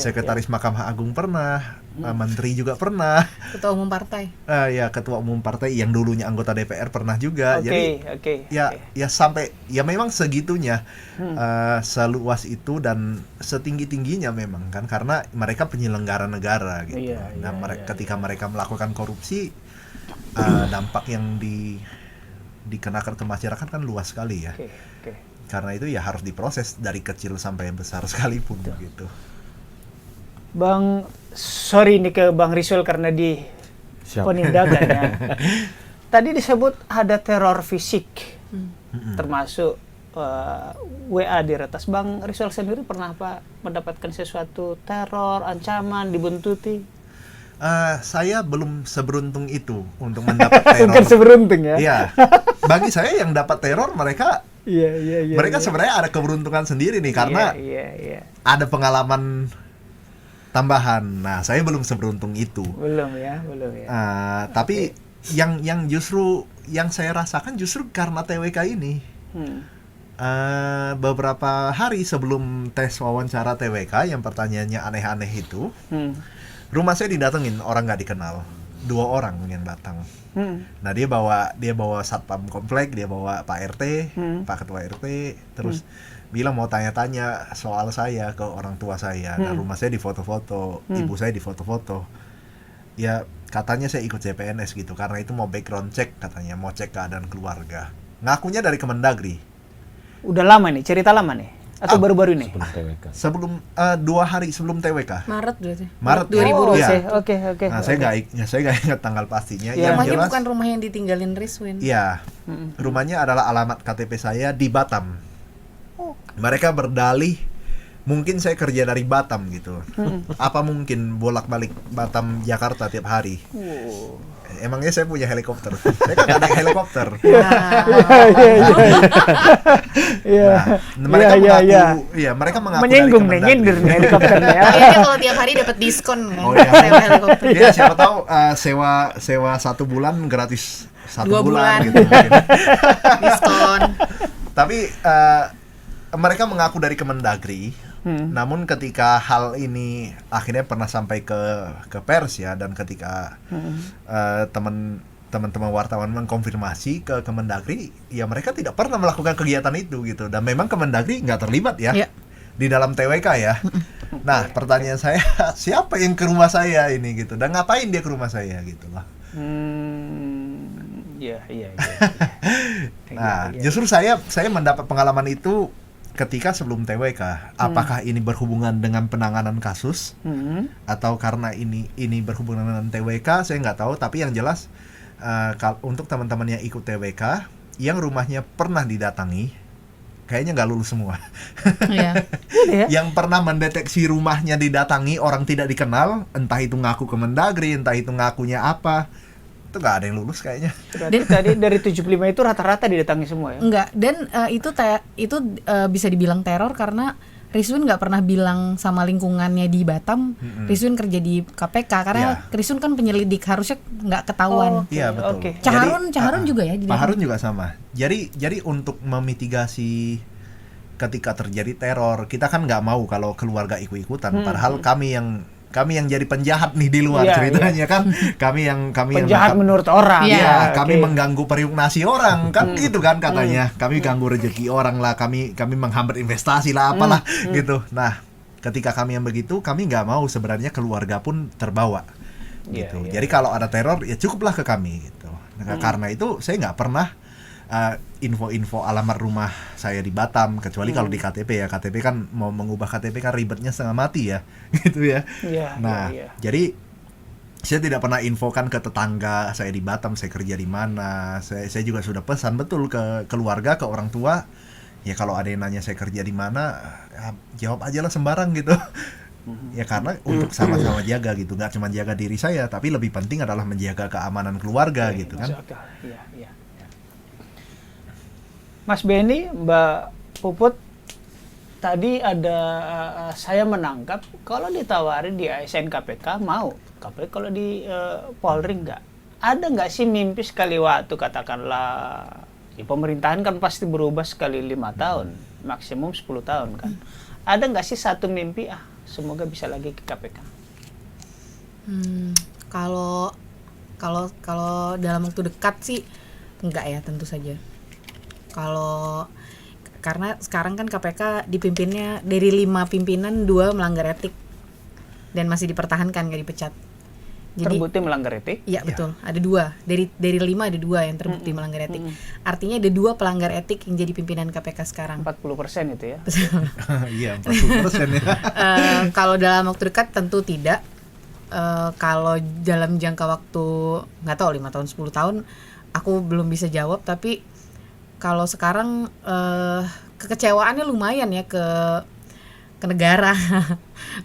sekretaris Mahkamah Agung pernah, menteri juga pernah, Ketua umum partai. Ya ketua umum partai yang dulunya anggota DPR pernah juga. Jadi ya sampai ya memang segitunya, seluas itu dan setinggi-tingginya memang kan, karena mereka penyelenggara negara gitu. Ketika mereka melakukan korupsi, dampak yang dikenakan ke masyarakat kan luas sekali ya. Karena itu ya harus diproses dari kecil sampai besar sekalipun gitu. Bang, sorry nih ke Bang Rizal karena di penindakan ya. Tadi disebut ada teror fisik, termasuk WA diretas. Bang Rizal sendiri pernah apa mendapatkan sesuatu teror, ancaman, dibuntuti? Saya belum seberuntung itu untuk mendapat teror. Bukan seberuntung ya? Iya. Bagi saya yang dapat teror mereka sebenarnya ada keberuntungan sendiri nih, karena ada pengalaman tambahan. Nah, saya belum seberuntung itu. Belum ya. Tapi yang justru yang saya rasakan justru karena TWK ini. Beberapa hari sebelum tes wawancara TWK yang pertanyaannya aneh-aneh itu, rumah saya didatengin orang nggak dikenal, 2 orang yang datang. Nah dia bawa satpam komplek, dia bawa Pak RT, Pak Ketua RT, terus bilang mau tanya-tanya soal saya ke orang tua saya. Nah rumah saya difoto-foto, ibu saya difoto-foto. Ya katanya saya ikut CPNS gitu, karena itu mau background check katanya, mau cek keadaan keluarga. Ngakunya dari Kemendagri. Udah lama nih, cerita lama nih? Atau baru-baru ini? Sebelum 2 hari sebelum TWK. Maret berarti. Maret 2020. Oke. Nah, saya nggak ingat tanggal pastinya. Rumahnya jelas, bukan rumah yang ditinggalin Rizwin. Iya. Rumahnya adalah alamat KTP saya di Batam. Mereka berdalih mungkin saya kerja dari Batam gitu. Apa mungkin bolak-balik Batam Jakarta tiap hari? Emangnya saya punya helikopter? Saya kan ada helikopter. Mereka mengaku menyinggung nih, nyindir nih helikopternya. Kayaknya kalau tiap hari dapat diskon kan. Sewa helikopter. Ya siapa tahu sewa 1 bulan gratis 1 bulan gitu mungkin. Diskon. Tapi mereka mengaku dari Kemendagri. Namun ketika hal ini akhirnya pernah sampai ke pers ya, dan ketika teman-teman wartawan mengkonfirmasi ke Kemendagri, ya mereka tidak pernah melakukan kegiatan itu gitu, dan memang Kemendagri nggak terlibat ya di dalam TWK ya. Nah pertanyaan saya, siapa yang ke rumah saya ini gitu, dan ngapain dia ke rumah saya gitu lah. Nah justru saya mendapat pengalaman itu ketika sebelum TWK. Apakah ini berhubungan dengan penanganan kasus atau karena ini berhubungan dengan TWK, saya nggak tahu. Tapi yang jelas untuk teman-teman yang ikut TWK yang rumahnya pernah didatangi kayaknya nggak lulus semua. Iya. Gitu ya? Yang pernah mendeteksi rumahnya didatangi orang tidak dikenal, entah itu ngaku Kemendagri, entah itu ngakunya apa, itu nggak ada yang lulus kayaknya. Berarti tadi dari 75 itu rata-rata didatangi semua ya? Enggak, dan itu bisa dibilang teror karena Rizwin nggak pernah bilang sama lingkungannya di Batam, Rizwin kerja di KPK karena Rizwin kan penyelidik, harusnya nggak ketahuan. Oke, Iya betul. oke. Caharun juga ya di Pak dalam. Harun juga sama. Jadi untuk memitigasi ketika terjadi teror, kita kan nggak mau kalau keluarga ikut-ikutan. Padahal kami yang jadi penjahat nih di luar Iya, ceritanya kan. Kami yang Penjahat nangkap- menurut orang. Iya, Iya, Oke. kami mengganggu periuk nasi orang kan gitu kan katanya. Kami ganggu rezeki orang lah, kami menghambat investasi lah apalah gitu. Nah, ketika kami yang begitu, kami nggak mau sebenarnya keluarga pun terbawa Iya, gitu. iya. Jadi kalau ada teror ya cukuplah ke kami gitu. Nah, karena itu saya nggak pernah info-info alamat rumah saya di Batam, kecuali kalau di KTP ya. KTP kan mau mengubah KTP kan ribetnya setengah mati ya gitu ya. Iya, Nah, iya. jadi saya tidak pernah infokan ke tetangga saya di Batam, saya kerja di mana. Saya juga sudah pesan betul ke keluarga, ke orang tua. Ya kalau ada yang nanya saya kerja di mana, ya, jawab aja lah sembarang gitu. Ya karena untuk sama-sama jaga gitu, nggak cuma jaga diri saya, tapi lebih penting adalah menjaga keamanan keluarga gitu kan. Masuk akal. Iya, iya. Mas Benny, Mbak Puput, tadi ada saya menangkap kalau ditawarin di ASN KPK mau, tapi kalau di Polri enggak. Ada nggak sih mimpi sekali waktu, katakanlah di pemerintahan kan pasti berubah sekali 5 tahun, maksimum 10 tahun kan. Ada nggak sih satu mimpi, semoga bisa lagi ke KPK? Kalau dalam waktu dekat sih enggak ya, tentu saja. Karena sekarang kan KPK dipimpinnya dari 5 pimpinan 2 melanggar etik dan masih dipertahankan, nggak dipecat. Jadi Terbukti melanggar etik? iya betul, ada 2 dari 5 ada 2 yang terbukti melanggar etik. Artinya ada 2 pelanggar etik yang jadi pimpinan KPK sekarang. 40% itu ya? Iya, 40% ya. Kalau dalam waktu dekat tentu tidak. Kalau dalam jangka waktu nggak tahu 5 tahun 10 tahun aku belum bisa jawab, tapi kalau sekarang kekecewaannya lumayan ya ke negara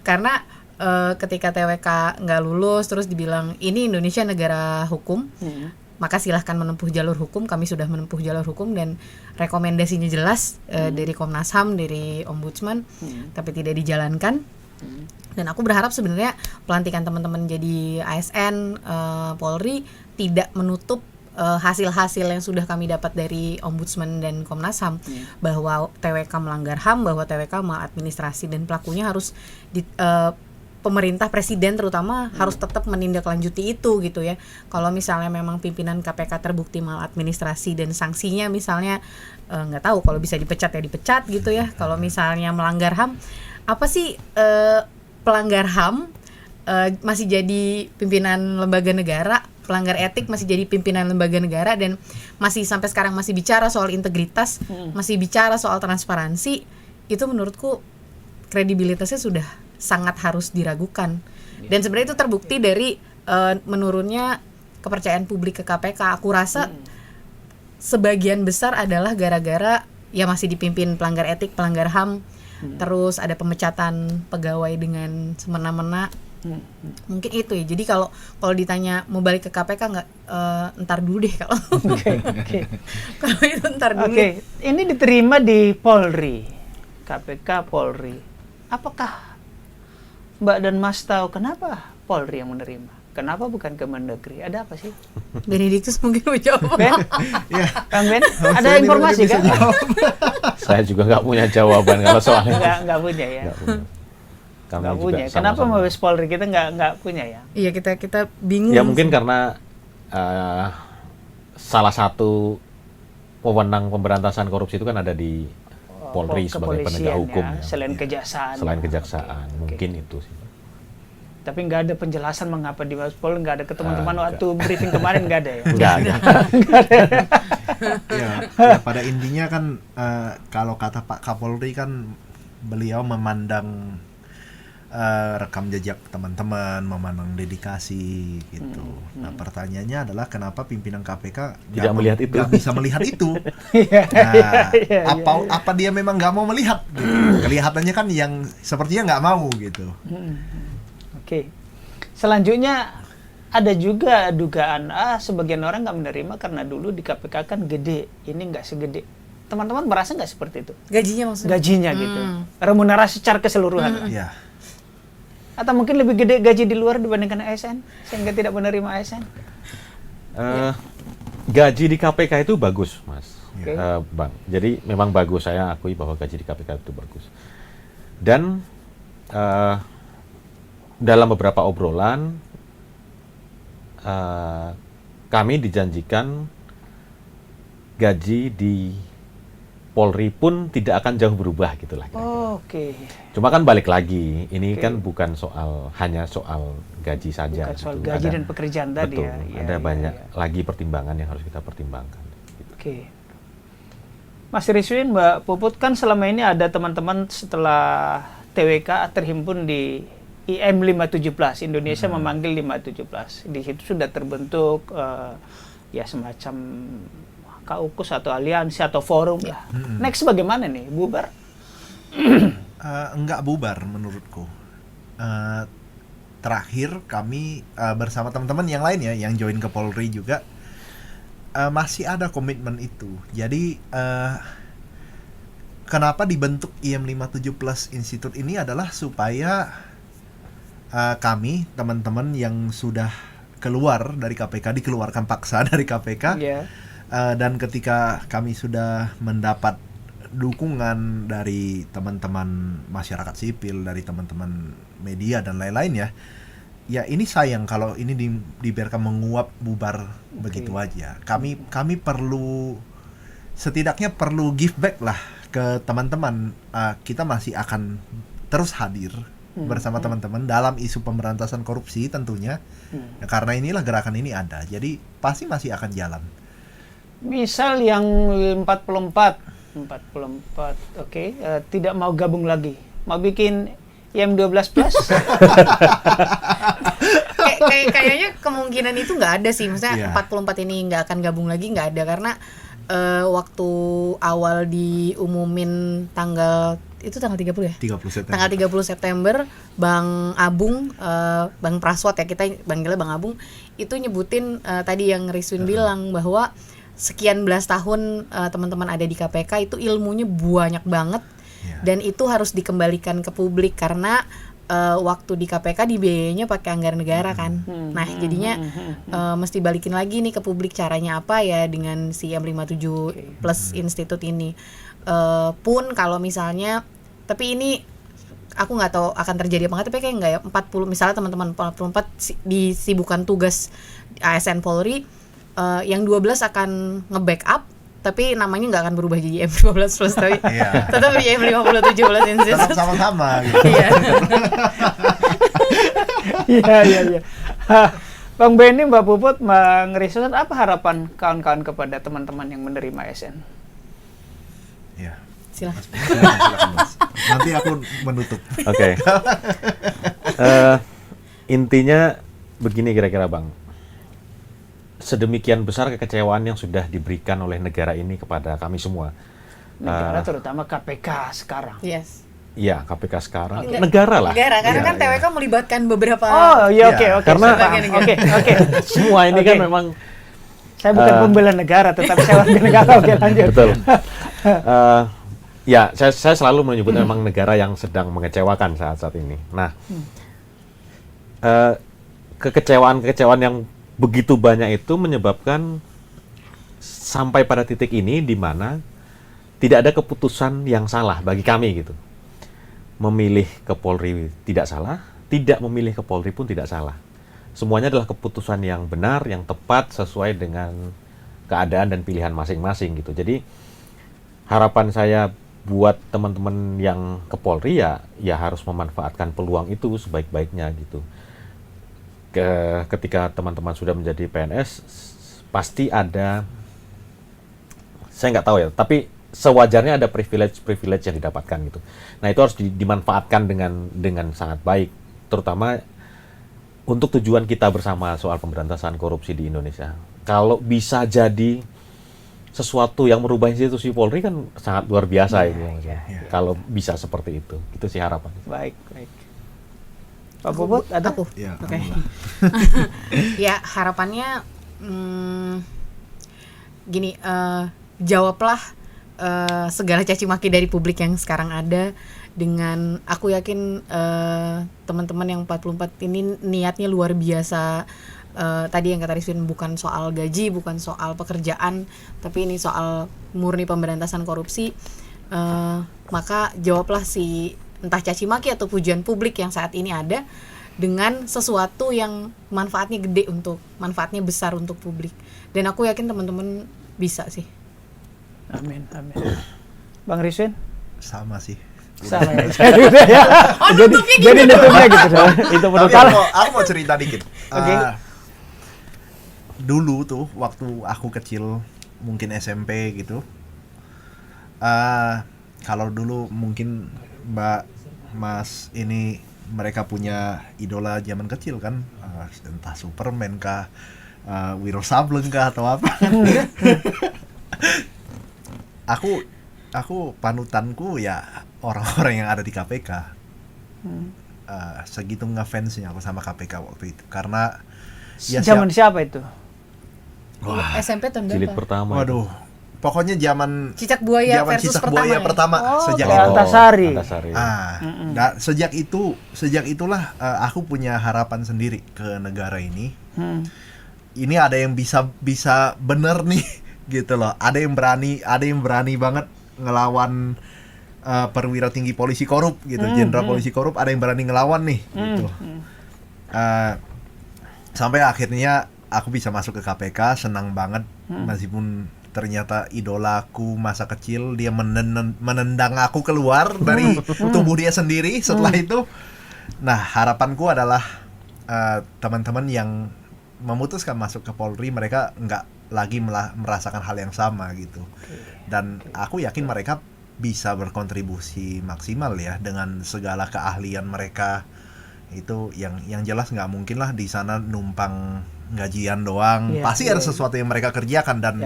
karena ketika TWK nggak lulus terus dibilang ini Indonesia negara hukum, maka silahkan menempuh jalur hukum. Kami sudah menempuh jalur hukum dan rekomendasinya jelas dari Komnas HAM, dari Ombudsman, tapi tidak dijalankan. Dan aku berharap sebenarnya pelantikan teman-teman jadi ASN Polri tidak menutup hasil-hasil yang sudah kami dapat dari Ombudsman dan Komnas HAM, bahwa TWK melanggar HAM, bahwa TWK maladministrasi, dan pelakunya harus pemerintah, presiden terutama harus tetap menindaklanjuti itu gitu ya. Kalau misalnya memang pimpinan KPK terbukti maladministrasi dan sanksinya misalnya nggak tahu, kalau bisa dipecat ya dipecat gitu ya. Kalau misalnya melanggar HAM, apa sih pelanggar HAM masih jadi pimpinan lembaga negara, pelanggar etik masih jadi pimpinan lembaga negara, dan masih sampai sekarang masih bicara soal integritas, masih bicara soal transparansi, itu menurutku kredibilitasnya sudah sangat harus diragukan. Dan sebenarnya itu terbukti dari menurunnya kepercayaan publik ke KPK. Aku rasa sebagian besar adalah gara-gara ya masih dipimpin pelanggar etik, pelanggar HAM, terus ada pemecatan pegawai dengan semena-mena. Mungkin itu ya. Jadi kalau ditanya mau balik ke KPK nggak, ntar dulu deh kalau. Oke. Kalau itu ntar dulu. Oke, ini diterima di Polri, KPK Polri. Apakah Mbak dan Mas tahu kenapa Polri yang menerima? Kenapa bukan Kemendagri? Ada apa sih? Benediktus mungkin mau jawab. Ben? Ya. Kang Ben? Saya Ada tidak informasi bisa kan? jawab. Saya juga nggak punya jawaban kalau soal itu. Nggak punya ya? Nggak punya. Kami Nggak juga punya. Kenapa sama-sama. Mabes Polri kita nggak punya ya? Iya, kita bingung. Ya mungkin karena salah satu wewenang pemberantasan korupsi itu kan ada di Polri sebagai penegak Kepolisian hukum. ya, Ya. selain kejaksaan. Selain ya. kejaksaan, Oke, mungkin oke. itu sih. Tapi nggak ada penjelasan mengapa di Mabes Polri, nggak ada ke teman-teman Nggak. waktu briefing kemarin, nggak ada ya? Enggak ada. Ya, pada intinya kan, kalau kata Pak Kapolri kan, beliau memandang rekam jejak teman-teman, memandang dedikasi gitu. Nah pertanyaannya adalah kenapa pimpinan KPK Tidak melihat itu. nggak bisa melihat itu? Iya, Nah, iya, apa dia memang nggak mau melihat? Gitu. Kelihatannya kan yang sepertinya nggak mau gitu. Oke. Selanjutnya ada juga dugaan sebagian orang nggak menerima karena dulu di KPK kan gede, ini nggak segede. Teman-teman merasa nggak seperti itu? Gajinya maksudnya? Gajinya gitu, remunerasi secara keseluruhan. Ya. Atau mungkin lebih gede gaji di luar dibandingkan ASN sehingga tidak menerima ASN? Gaji di KPK itu bagus, Mas. Oke. Bang. Jadi memang bagus, saya akui bahwa gaji di KPK itu bagus. Dan dalam beberapa obrolan kami dijanjikan gaji di Polri pun tidak akan jauh berubah gitulah. Oke. Cuma kan balik lagi, ini Oke. kan bukan hanya soal gaji saja. Bukan soal gitu. gaji dan pekerjaan tadi betul, ya. Iya, ada iya, banyak iya. lagi pertimbangan yang harus kita pertimbangkan. Gitu. Oke. Mas Rizwin, Mbak Puput, kan selama ini ada teman-teman setelah TWK terhimpun di IM 517, Indonesia memanggil 517. Di situ sudah terbentuk ya semacam kaukus atau aliansi atau forum lah. Next bagaimana nih? Bubar? Enggak bubar menurutku. Terakhir kami bersama teman-teman yang lain ya, yang join ke Polri juga, masih ada komitmen itu. Jadi kenapa dibentuk IM 57 Plus Institute ini adalah supaya kami, teman-teman yang sudah keluar dari KPK, dikeluarkan paksa dari KPK, Iya. dan ketika kami sudah mendapat dukungan dari teman-teman masyarakat sipil, dari teman-teman media dan lain-lain ya ini sayang kalau ini dibiarkan menguap bubar begitu aja. Kami perlu, setidaknya perlu give back lah ke teman-teman. Kita masih akan terus hadir bersama teman-teman dalam isu pemberantasan korupsi tentunya. Ya, karena inilah gerakan ini ada, jadi pasti masih akan jalan. Misal yang 44, oke, tidak mau gabung lagi, mau bikin IM 12 plus? Kayaknya kemungkinan itu nggak ada sih, maksudnya Iya. 44 ini nggak akan gabung lagi, nggak ada, karena waktu awal diumumin tanggal 30 ya? 30 September. Tanggal 30 September, Bang Abung, Bang Praswat ya, kita panggilnya Bang Abung, itu nyebutin tadi yang Rizwin bilang bahwa sekian belas tahun teman-teman ada di KPK itu ilmunya banyak banget, dan itu harus dikembalikan ke publik karena waktu di KPK dibiayainya pakai anggaran negara kan. Nah, jadinya mesti balikin lagi nih ke publik, caranya apa ya dengan si IM57 Plus Institute ini. Pun kalau misalnya, tapi ini aku nggak tahu akan terjadi apa nggak, tapi kayak nggak ya, 40 misalnya teman-teman 44 disibukkan tugas ASN Polri, yang 12 akan nge-backup, tapi namanya nggak akan berubah jadi M15 Plus, tapi tetap di M57 Plus Tetap Institute. sama-sama gitu. Iya. Iya. Bang Benny, Mbak Puput, Bang Rizwan, apa harapan kawan-kawan kepada teman-teman yang menerima ASN? Ya. Silakan. Silakan, Mas. Nanti aku menutup. Oke. Intinya begini kira-kira, Bang. Sedemikian besar kekecewaan yang sudah diberikan oleh negara ini kepada kami semua. Negara terutama KPK sekarang. Yes. Iya, KPK sekarang. Enggak. Negara lah. Negara, karena Iya, kan TWK melibatkan beberapa. Oh, iya, Iya. oke. Karena- Oke. Semua ini kan Oke. memang Saya bukan pembela negara, tetapi saya warga negara. Oke, lanjut. betul. Ya, saya selalu menyebut memang negara yang sedang mengecewakan saat ini. Nah, kekecewaan yang begitu banyak itu menyebabkan sampai pada titik ini di mana tidak ada keputusan yang salah bagi kami gitu. Memilih ke Polri tidak salah, tidak memilih ke Polri pun tidak salah. Semuanya adalah keputusan yang benar, yang tepat, sesuai dengan keadaan dan pilihan masing-masing gitu. Jadi harapan saya buat teman-teman yang ke Polri ya harus memanfaatkan peluang itu sebaik-baiknya gitu. Ketika teman-teman sudah menjadi PNS, pasti ada, saya nggak tahu ya, tapi sewajarnya ada privilege yang didapatkan gitu. Nah itu harus dimanfaatkan dengan sangat baik, terutama untuk tujuan kita bersama soal pemberantasan korupsi di Indonesia. Kalau bisa jadi sesuatu yang merubah institusi Polri kan sangat luar biasa itu. Kalau bisa seperti itu sih harapan. Baik. Pak Puput ada? Aku. Ya, Oke. alhamdulillah. Ya harapannya gini, jawablah segala caci maki dari publik yang sekarang ada dengan, aku yakin teman-teman yang 44 ini niatnya luar biasa. Tadi yang kata Rizwin, bukan soal gaji, bukan soal pekerjaan, tapi ini soal murni pemberantasan korupsi. Maka jawablah si entah caci maki atau pujian publik yang saat ini ada dengan sesuatu yang manfaatnya besar untuk publik. Dan aku yakin teman-teman bisa sih. Amin. Bang Rizwin? Sama sih. Sama ya. Jadi nutupnya gitu. Itu Tapi menurut aku mau cerita dikit. Oke. Dulu tuh waktu aku kecil, mungkin SMP gitu. Kalau dulu mungkin Mbak, Mas ini mereka punya idola zaman kecil kan, entah Superman kah, Wiro Sableng kah atau apa. Aku panutanku ya orang-orang yang ada di KPK. Segitu ngefansnya aku sama KPK waktu itu, karena ya zaman siapa itu? Wah, SMP tahun Jilid berapa? pertama. waduh, pokoknya zaman Cicak buaya zaman versus Cicak pertama Buaya ya? pertama sejak kayak itu. Antasari. Sejak itulah aku punya harapan sendiri ke negara ini. Ini ada yang bisa bener nih gitu loh. Ada yang berani banget ngelawan perwira tinggi polisi korup gitu, jenderal polisi korup, ada yang berani ngelawan nih gitu. Sampai akhirnya aku bisa masuk ke KPK, senang banget. Meskipun ternyata idolaku masa kecil dia menendang aku keluar dari tubuh dia sendiri setelah itu. Nah, harapanku adalah teman-teman yang memutuskan masuk ke Polri, mereka nggak lagi merasakan hal yang sama gitu. Dan aku yakin mereka bisa berkontribusi maksimal ya dengan segala keahlian mereka. Itu yang jelas nggak mungkin lah di sana numpang gajian doang. Pasti ada sesuatu yang mereka kerjakan dan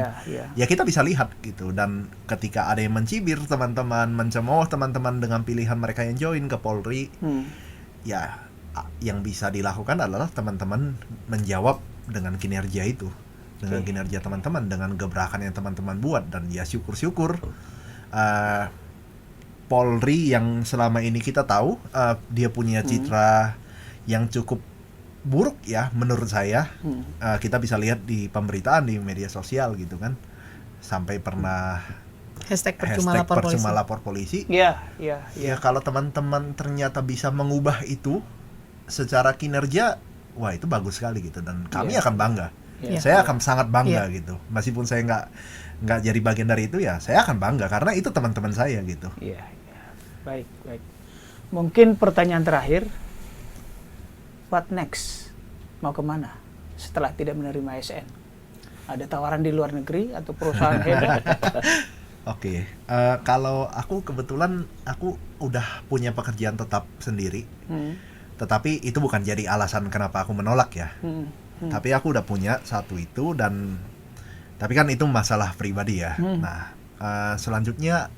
ya kita bisa lihat gitu. Dan ketika ada yang mencibir teman-teman, mencemooh teman-teman dengan pilihan mereka yang join ke Polri, ya yang bisa dilakukan adalah teman-teman menjawab dengan kinerja itu, dengan kinerja teman-teman, dengan gebrakan yang teman-teman buat. Dan ya syukur-syukur Polri yang selama ini kita tahu dia punya citra yang cukup buruk ya menurut saya. Kita bisa lihat di pemberitaan di media sosial gitu kan, sampai pernah Hashtag percuma lapor polisi. Ya, kalau teman-teman ternyata bisa mengubah itu secara kinerja, wah itu bagus sekali gitu, dan kami akan bangga. Saya akan sangat bangga gitu, meskipun saya nggak jadi bagian dari itu, ya saya akan bangga karena itu teman-teman saya gitu. Iya. Baik. Mungkin pertanyaan terakhir, what next? Mau kemana setelah tidak menerima ASN? Ada tawaran di luar negeri atau perusahaan hebat? Oke, kalau aku kebetulan aku udah punya pekerjaan tetap sendiri, tetapi itu bukan jadi alasan kenapa aku menolak ya. Tapi aku udah punya satu itu, dan tapi kan itu masalah pribadi ya. Nah, selanjutnya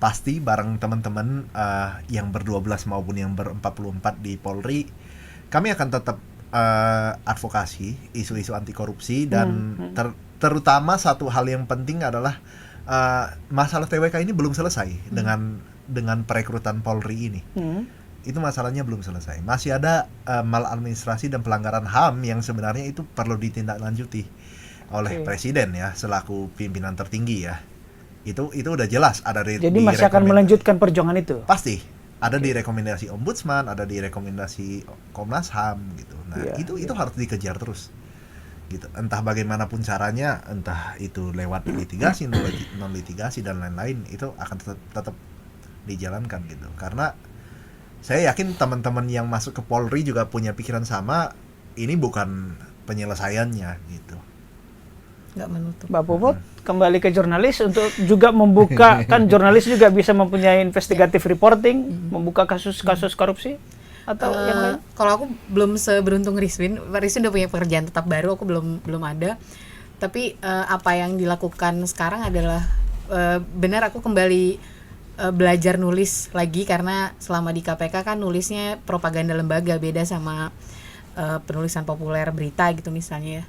pasti bareng teman-teman yang ber-12 maupun yang ber-44 di Polri, kami akan tetap advokasi isu-isu anti korupsi, dan terutama satu hal yang penting adalah masalah TWK ini belum selesai dengan perekrutan Polri ini. Itu masalahnya belum selesai. Masih ada maladministrasi dan pelanggaran HAM yang sebenarnya itu perlu ditindaklanjuti oleh Presiden ya, selaku pimpinan tertinggi ya. Itu udah jelas ada di. Jadi masih akan melanjutkan perjuangan itu? Pasti. Ada di rekomendasi Ombudsman, ada di rekomendasi Komnas HAM gitu. Nah, itu harus dikejar terus. Gitu. Entah bagaimanapun caranya, entah itu lewat litigasi, non litigasi dan lain-lain, itu akan tetap dijalankan gitu. Karena saya yakin teman-teman yang masuk ke Polri juga punya pikiran sama, ini bukan penyelesaiannya gitu. nggak menutup. Mbak Puput kembali ke jurnalis untuk juga membuka, kan jurnalis juga bisa mempunyai investigative reporting, membuka kasus-kasus korupsi atau yang lain. Kalau aku belum seberuntung Rizwin udah punya pekerjaan tetap baru, aku belum ada. Tapi apa yang dilakukan sekarang adalah benar aku kembali belajar nulis lagi, karena selama di KPK kan nulisnya propaganda lembaga, beda sama penulisan populer berita gitu misalnya ya.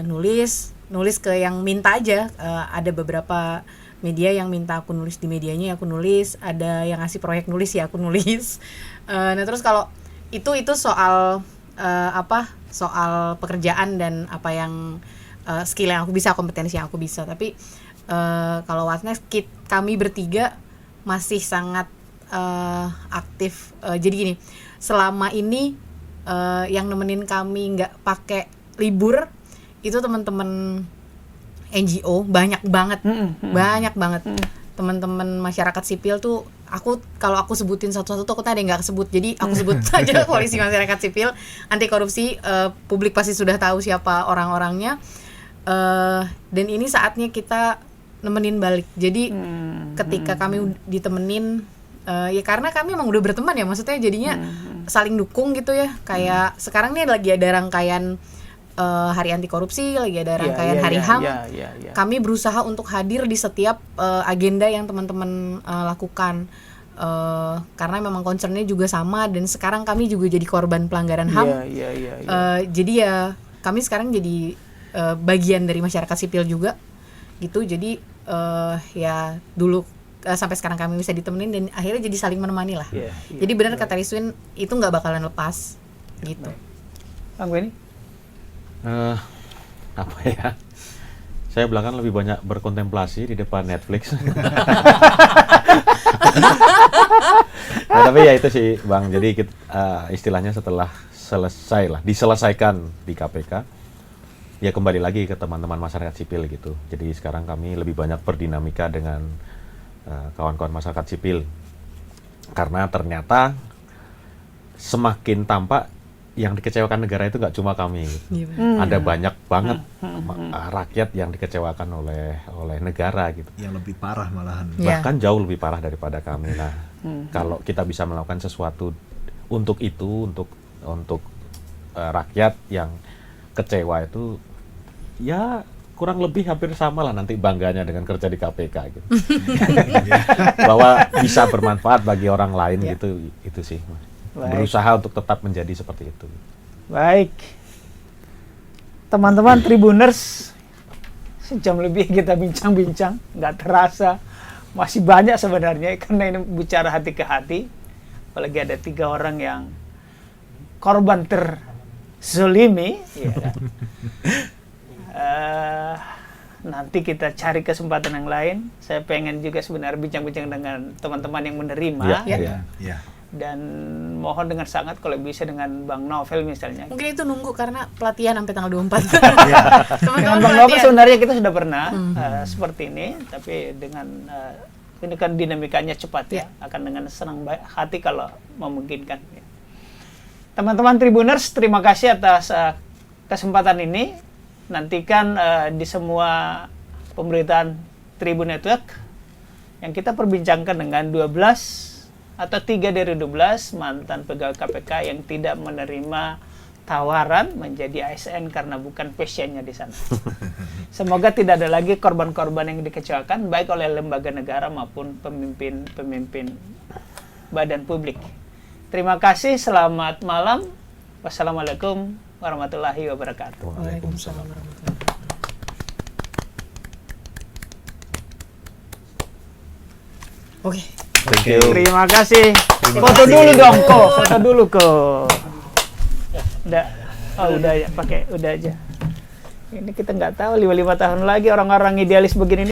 Nulis ke yang minta aja. Ada beberapa media yang minta aku nulis di medianya, aku nulis. Ada yang ngasih proyek nulis, ya aku nulis. Nah terus kalau itu soal soal pekerjaan dan apa yang skill yang aku bisa, kompetensi yang aku bisa. Tapi kalau What's Next, kami bertiga masih sangat aktif. Jadi gini, selama ini yang nemenin kami nggak pakai libur itu teman-teman NGO banyak banget. Teman-teman masyarakat sipil tuh, kalau aku sebutin satu-satu tuh aku tadi nggak kesebut, jadi aku sebut saja Koalisi Masyarakat Sipil Anti Korupsi. Publik pasti sudah tahu siapa orang-orangnya, dan ini saatnya kita nemenin balik. Jadi ketika kami ditemenin, ya karena kami emang udah berteman ya, maksudnya jadinya saling dukung gitu ya. Kayak sekarang nih lagi ada rangkaian Hari Anti Korupsi, lagi ada rangkaian Hari HAM. Kami berusaha untuk hadir di setiap agenda yang teman-teman lakukan, karena memang concernnya juga sama, dan sekarang kami juga jadi korban pelanggaran HAM. Jadi ya kami sekarang jadi bagian dari masyarakat sipil juga gitu. Jadi ya dulu sampai sekarang kami bisa ditemenin dan akhirnya jadi saling menemani lah. Jadi benar kata Rizwin, itu nggak bakalan lepas gitu. Bang Benny? Apa ya? Saya belakangan lebih banyak berkontemplasi di depan Netflix. Nah, tapi ya itu sih Bang. Jadi istilahnya setelah diselesaikan di KPK, ya kembali lagi ke teman-teman masyarakat sipil gitu. Jadi sekarang kami lebih banyak berdinamika dengan kawan-kawan masyarakat sipil, karena ternyata semakin tampak yang dikecewakan negara itu nggak cuma kami gitu. Ada banyak banget rakyat yang dikecewakan oleh negara gitu. Yang lebih parah malahan. Bahkan jauh lebih parah daripada kami. Nah, kalau kita bisa melakukan sesuatu untuk itu, untuk rakyat yang kecewa itu, ya kurang lebih hampir sama lah nanti bangganya dengan kerja di KPK gitu. Bahwa bisa bermanfaat bagi orang lain gitu, itu sih. Baik. Berusaha untuk tetap menjadi seperti itu. Baik, teman-teman Tribuners, sejam lebih kita bincang-bincang, nggak terasa masih banyak sebenarnya, karena ini bicara hati ke hati. Apalagi ada 3 orang yang korban terzolimi, ya kan? Nanti kita cari kesempatan yang lain. Saya pengen juga sebenarnya bincang-bincang dengan teman-teman yang menerima. Dan mohon dengan sangat kalau bisa dengan Bang Novel misalnya. Mungkin itu nunggu karena pelatihan sampai tanggal 24. Dengan Bang Novel sebenarnya kita sudah pernah seperti ini, tapi dengan ini kan dinamikanya cepat ya, akan dengan senang hati kalau memungkinkan. Teman-teman Tribuners, terima kasih atas kesempatan ini. Nantikan di semua pemberitaan Tribun Network yang kita perbincangkan dengan 12 atau 3 dari 12 mantan pegawai KPK yang tidak menerima tawaran menjadi ASN karena bukan passionnya di sana. Semoga tidak ada lagi korban-korban yang dikecewakan baik oleh lembaga negara maupun pemimpin badan publik. Terima kasih, selamat malam. Wassalamualaikum warahmatullahi wabarakatuh. Waalaikumsalam warahmatullahi wabarakatuh. Oke. Thank you. Terima kasih. Foto dulu dong, kok. Foto dulu, kok. Udah. Oh, udah ya, pakai udah aja. Ini kita nggak tahu 5 tahun lagi orang-orang idealis begini